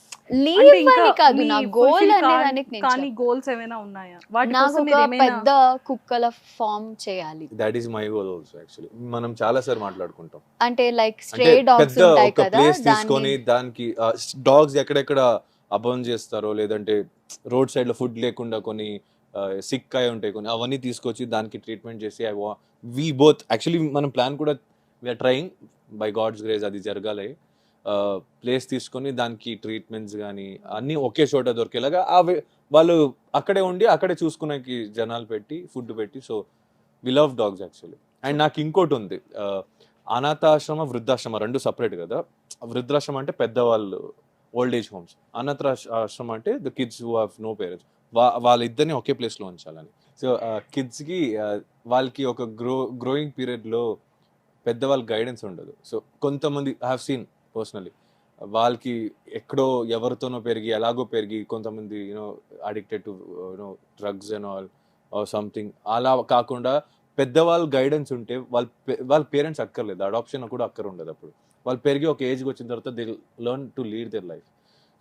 Leave అని కాదు నా గోల్ అనేదానికి. నేను కానీ గోల్స్ ఏమైనా ఉన్నాయా? వాటి నాకు కోసం ఒక మీరు ఏమైనా పెద్ద కుక్కల ఫామ్ చేయాలి. That is my goal also. Actually మనం చాలా సార్లు మాట్లాడుకుంటాం, అంటే లైక్ స్ట్రే డాగ్స్ ఉంటాయి కదా, ప్లేస్ తీసుకొని దానికి డాగ్స్ ఎక్కడెక్కడ అబౌన్ చేస్తారో, లేదంటే రోడ్ సైడ్ లో ఫుడ్ లేకుండా కొన్ని సిక్ అయి ఉంటాయి కొన్ని, అవన్నీ తీసుకొచ్చి దానికి ట్రీట్మెంట్ చేసి వి బోత్ యాక్చువల్లీ మనం ప్లాన్ కూడా we are trying by god's grace అది జరగాలి. ప్లేస్ తీసుకొని దానికి ట్రీట్మెంట్స్ కానీ అన్నీ ఒకే చోట దొరికేలాగా వాళ్ళు అక్కడే ఉండి అక్కడే చూసుకునేకి జనాలు పెట్టి ఫుడ్ పెట్టి. So we love dogs actually. And నాకు ఇంకోటి ఉంది, అనాథాశ్రమ వృద్ధాశ్రమ రెండు సపరేట్ కదా. వృద్ధాశ్రమం అంటే పెద్దవాళ్ళు ఓల్డ్ ఏజ్ హోమ్స్, అనాథాశ్రమం అంటే the kids who have no parents, వాళ్ళిద్దరిని ఒకే ప్లేస్లో ఉంచాలని. సో కిడ్స్కి వాళ్ళకి ఒక గ్రోయింగ్ పీరియడ్లో పెద్దవాళ్ళ గైడెన్స్ ఉండదు. సో కొంతమంది ఐ హ్యావ్ సీన్ పర్సనలీ వాళ్ళకి ఎక్కడో ఎవరితోనో పెరిగి ఎలాగో పెరిగి, కొంతమంది addicted to drugs and all or something. అలా కాకుండా పెద్దవాళ్ళ గైడెన్స్ ఉంటే వాళ్ళ పేరెంట్స్ అక్కర్లేదు, అడాప్షన్ కూడా అక్కర్ ఉండదు. అప్పుడు వాళ్ళు పెరిగి ఒక ఏజ్కి వచ్చిన తర్వాత they learn to lead their life.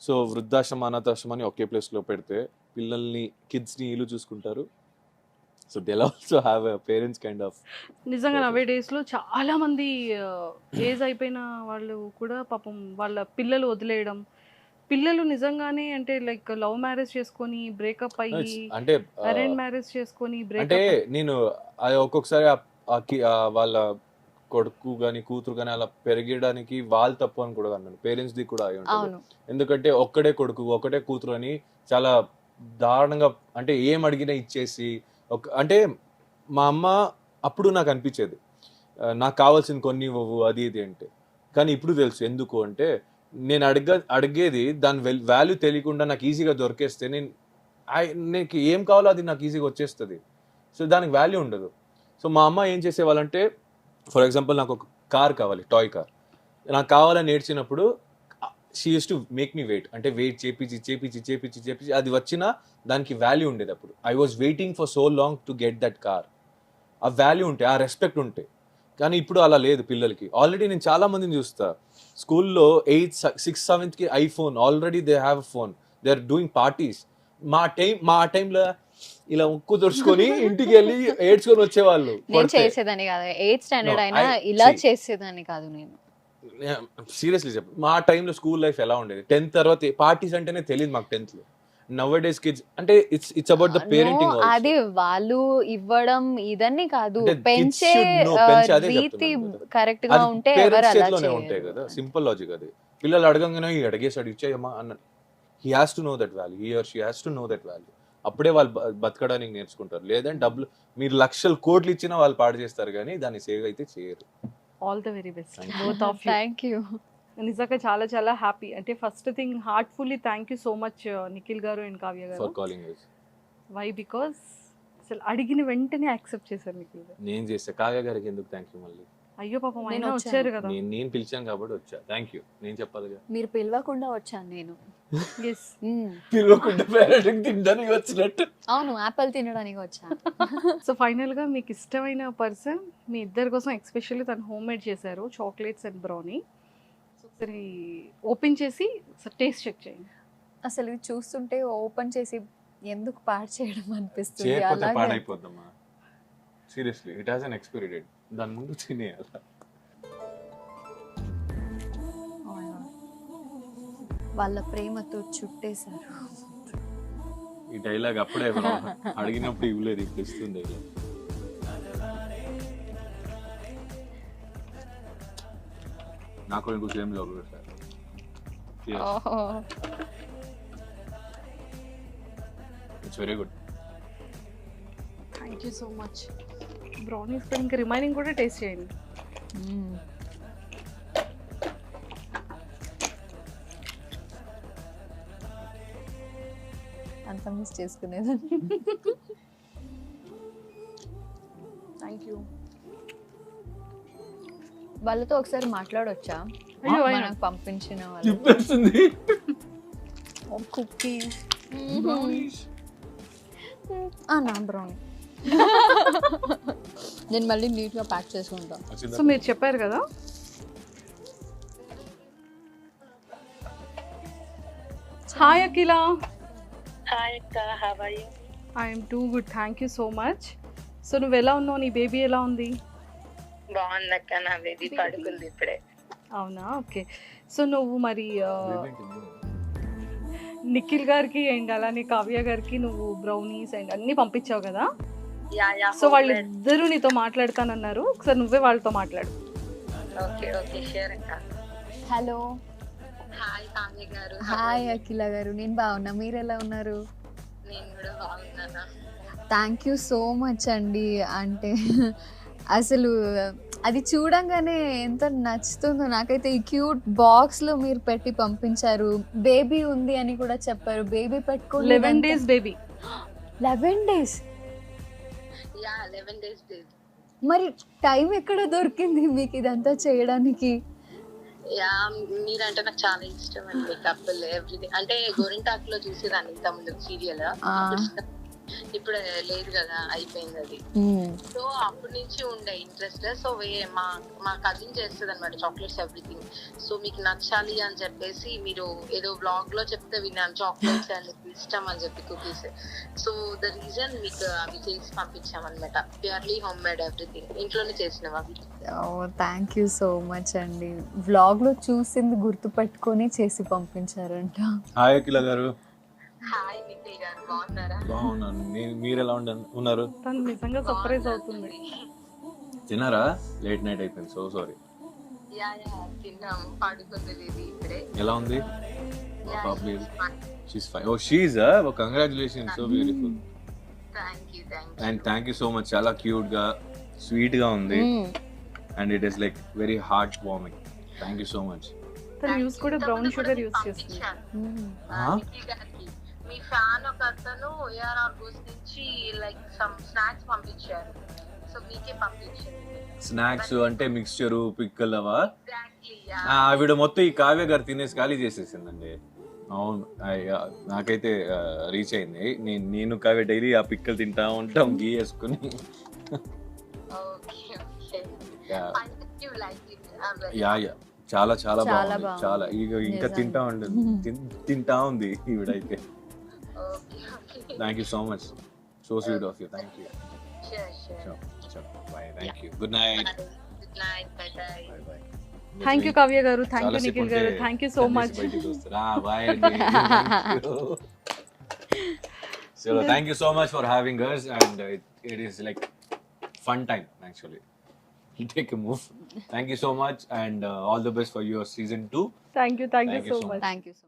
So వృద్ధాశ్రమ అనాథాశ్రమాన్ని ఒకే ప్లేస్లో పెడితే పిల్లల్ని కిడ్స్ని వీళ్ళు చూసుకుంటారు. So they also have a parents kind of. నిజంగా నవే డేస్లో చాలా మంది ఏజ్ అయిపోయిన వాళ్ళు కూడా పాపం వాళ్ళ పిల్లలు వదిలేయడం, పిల్లలు నిజంగానే అంటే లైక్ లవ్ మ్యారేజ్ చేసుకొని బ్రేకప్ అయ్యి, అంటే అరేంజ్ మ్యారేజ్ చేసుకొని అంటే నేను ఒక్కొక్కసారి వాళ్ళ కొడుకు కానీ కూతురు కానీ అలా పెరగడానికి వాళ్ళు తప్పు అని కూడా అన్నాను, పేరెంట్స్ది కూడా అయి ఉంటుంది. అవును. ఎందుకంటే ఒక్కడే కొడుకు ఒక్కటే కూతురు అని చాలా దారుణంగా, అంటే ఏం అడిగినా ఇచ్చేసి అంటే మా అమ్మ అప్పుడు నాకు అనిపించేది నాకు కావాల్సిన కొన్ని ఇవ్వవు అది ఇది అంటే. కానీ ఇప్పుడు తెలుసు ఎందుకు అంటే, నేను అడిగేది దాని వాల్యూ తెలియకుండా నాకు ఈజీగా దొరికేస్తే నీకు ఏం కావాలో అది నాకు ఈజీగా వచ్చేస్తుంది. సో దానికి వాల్యూ ఉండదు. సో మా అమ్మ ఏం చేసేవాళ్ళంటే, ఫర్ ఎగ్జాంపుల్ నాకు ఒక కార్ కావాలి, టాయ్ కార్ నాకు కావాలని ఏడ్చినప్పుడు she used to make me wait, అంటే వెయిట్ చేపించి అది వచ్చినా దానికి వాల్యూ ఉండేది. అప్పుడు I was waiting for so long to get that car. ఆ వాల్యూ ఉంటే, ఆ రెస్పెక్ట్ ఉంటే. కానీ ఇప్పుడు అలా లేదు పిల్లలకి. ఆల్రెడీ నేను చాలా మందిని చూస్తా స్కూల్లో 8th 6th 7th కి iPhone, already they have phone, they are doing parties. మా టైంలో ఇలా ఉక్కు తుడుచుకొని ఇంటికి వెళ్ళి ఏడ్చుకొని వచ్చేవాళ్ళు. నేను చేసేదాన్ని కాదు, 8th స్టాండర్డ్ అయినా ఇలా చేసేదాన్ని కాదు నేను. సీరియస్లీ చెప్పు, మా టైంలో స్కూల్ లైఫ్ ఎలా ఉండేది? 10th తర్వాత పార్టీస్ అంటేనే తెలియదు మాకు 10th లో. నౌ-a-days kids అంటే it's about the parenting also. అది వాళ్ళు ఇవ్వడం ఇదన్నీ కాదు, పెంచే రీతి కరెక్ట్ గా ఉంటే ఎవరు అలా ఉంటాయి కదా. సింపుల్ లాజిక్ అది. పిల్లలు అడగంగానే అడిగేసాడు ఇచ్చేయమ్మా అన్న. He has to know that value, he or she has to know that value. అప్పుడే వాళ్ళు బతకడానికి నేర్చుకుంటారు. లేదంటే డబ్బులు మీరు లక్షలు కోట్లు ఇచ్చినా వాళ్ళు పాడు చేస్తారు కానీ దాన్ని సేవ్ అయితే చేయరు. All the very best both of you. Thank you. నిజంగా చాలా చాలా హ్యాపీ. అంటే first thing heartfully thank you so much Nikhil garu and Kavya garu. For calling us. Why because అసలు అడిగిన వెంటనే యాక్సెప్ట్ చేశారు నిఖిల్ గారు. నేను చేస్తా. కావ్య గారికి ఎందుకు థ్యాంక్ యూ మళ్ళీ? అయ్యో పాపం ఆయన నేను వచ్చారు కదా. నేను పిలిచాను కాబట్టి వచ్చా. థ్యాంక్ యూ నేను చెప్పాలిగా. మీరు పిలవకుండా వచ్చాను నేను. Yes. పిలవకుండా పేరెంటింగ్ తినడానికి వచ్చినట్టు. అవును, యాపిల్ తినడానికి వచ్చాను. సో ఫైనల్ గా మీకు ఇష్టమైన పర్సన్ మీ ఇద్దరి కోసం ఎక్స్పెషల్లీ తను హోమ్ మేడ్ చేశారు చాక్లెట్స్ అండ్ బ్రౌనీ. సో ఒకసారి ఓపెన్ చేసి టేస్ట్ చెక్ చేయండి. అసలు ఇది చూస్తుంటే ఓపెన్ చేసి ఎందుకు పాడు చేయడం అనిపిస్తుంది. చేయకపోతే అలాగే పాడైపోద్దమ్మా. Seriously it has an expiry date. దాని ముందు తినేయాలి. వాళ్ళ ప్రేమతో చుట్టేశారు. ఈ డైలాగ్ అప్పుడే అడిగినప్పుడు ఇవ్వలేదు, ఇప్పుడు ఇస్తుంది. నాకు ఇంకో same job sir. It's very good. Thank you so much. Brownies ఇంకా రిమైనింగ్ కూడా టేస్ట్ చేయండి. అంత మిస్ చేసుకునేదాన్ని. Thank you. వాళ్ళతో ఒకసారి మాట్లాడొచ్చా? అయ్యో, మనకు పంపించిన వాళ్ళు చెప్పేస్తుంది. కుకీస్ నా బ్రౌనీ నేను మళ్ళీ నీట్గా ప్యాక్ చేసుకుంటా. సో మీరు చెప్పారు కదా. హాయ్ అఖిల. హాయ్ అక్క, how are you? I'm too good, thank you so much. So నువ్వు ఎలా ఉన్నావు? నీ బేబీ ఎలా ఉంది? బాగుందక్క, నా బేబీ పడుకుంది ఇప్పుడే. అవునా, ఓకే. సో నువ్వు మరి నిఖిల్ గారికి అండ్ అలానే కావ్య గారికి నువ్వు బ్రౌనీస్ అండ్ అన్ని పంపించావు కదా. Yeah yeah. సో వాళ్ళిద్దరూ నీతో మాట్లాడతానన్నారు. ఒకసారి నువ్వే వాళ్ళతో మాట్లాడు. ఓకే ఓకే, షూర్ అక్క. హలో. హాయ్ కావ్య గారు. హాయ్ అఖిల గారు, నేను బాగున్నా, మీరు ఎలా ఉన్నారు? నేను కూడా బాగున్నాను. థ్యాంక్ యూ సో మచ్ అండి. అంటే అసలు అది చూడంగానే ఎంత నచ్చుతుందో నాకైతే. ఈ క్యూట్ బాక్స్లో మీరు పెట్టి పంపించారు. బేబీ ఉంది అని కూడా చెప్పారు. బేబీ పెట్టుకోండి. 11 days baby. 11 days? Yeah, 11 days baby. మరి టైం ఎక్కడ దొరికింది మీకు ఇదంతా చేయడానికి? యా, మీరంటే నాకు చాలా ఇష్టం అండి. కపుల్ ఎవ్రీథింగ్ అంటే గోరింటాకులో చూసేదాన్ని ఇంతకుముందు సీరియల్. ఇప్పుడు లేదు కదా, అయిపోయింది అది. సో అప్పటి నుంచి ఉండే ఇంట్రెస్ట్. సో మా కజిన్ చేస్తుంది అనమాట చాక్లెట్స్ ఎవ్రీథింగ్. సో మీకు నచ్చాలి అని చెప్పేసి మీరు ఏదో బ్లాగ్ లో చెప్తే విన్నాను, చాక్లెట్స్ అని ఇష్టం అని చెప్పి, కుకీస్. సో ద రీజన్ మీకు అవి చేసి పంపించామన్నమాట. ప్యూర్లీ హోమ్ మేడ్ ఎవ్రీథింగ్, ఇంట్లోనే చేసినవి అవి. థ్యాంక్ యూ సో మచ్ అండి. వ్లాగ్ లో చూసింది గుర్తు పెట్టుకొని చేసి పంపించారంట. హాయ్ అఖిల గారు. హాయ్ నిఖిల్ గారు, బాగున్నారా? బాగున్నాను. మీరు ఎలా ఉన్నారు? తను నిజంగా సర్ప్రైజ్ అవుతుంది. తిన్నారా? లేట్ నైట్ అయిపోయింది, సో సారీ. యా తిన్నాం, పడుకుంది ఇది ఇప్పుడే. ఎలా ఉంది she's fine. Oh she's congratulations, so beautiful. Thank you and thank you so much. చాలా క్యూట్ గా స్వీట్ గా ఉంది and it is like very heartwarming. Thank you so much. తను యూస్ కూడా బ్రౌన్ షుగర్ యూస్ చేస్తుంది. మీ fan ఒక అతను ఏఆర్ఆర్ గోస్ నుంచి లైక్ సమ్ స్నాక్స్ పంపించారు, సో మీకే పంపించారు. స్నాక్స్ అంటే మిక్స్చర్ పిక్కల్ అవా? ఎగ్జాక్ట్లీ. ఆవిడ మొత్తం ఈ కావ్య గారు తినేసి ఖాళీ చేసేసిందండి. అవును, నాకైతే రీచ్ అయింది. నేను కావ్య డైలీ ఆ పిక్కలు తింటా ఉంటాం గీ వేసుకుని. Okay okay. Yeah. You like it. Yeah చాలా చాలా బాగుంది. బాగుంది. చాలా ఇంకా తింటా ఉంటుంది, తింటా ఉంది ఈవిడైతే. Okay okay. Thank you so much, so sweet of you. Thank you. Sure bye. Thank you. Good night. Good night. Bye bye. Bye bye. Thank you Kavya garu, thank you Nikhil garu, thank you so much. So thank you so much for having us, and it is like fun time actually. Take a move. Thank you so much, and all the best for your season 2. Thank you Thank you so so much. Thank you so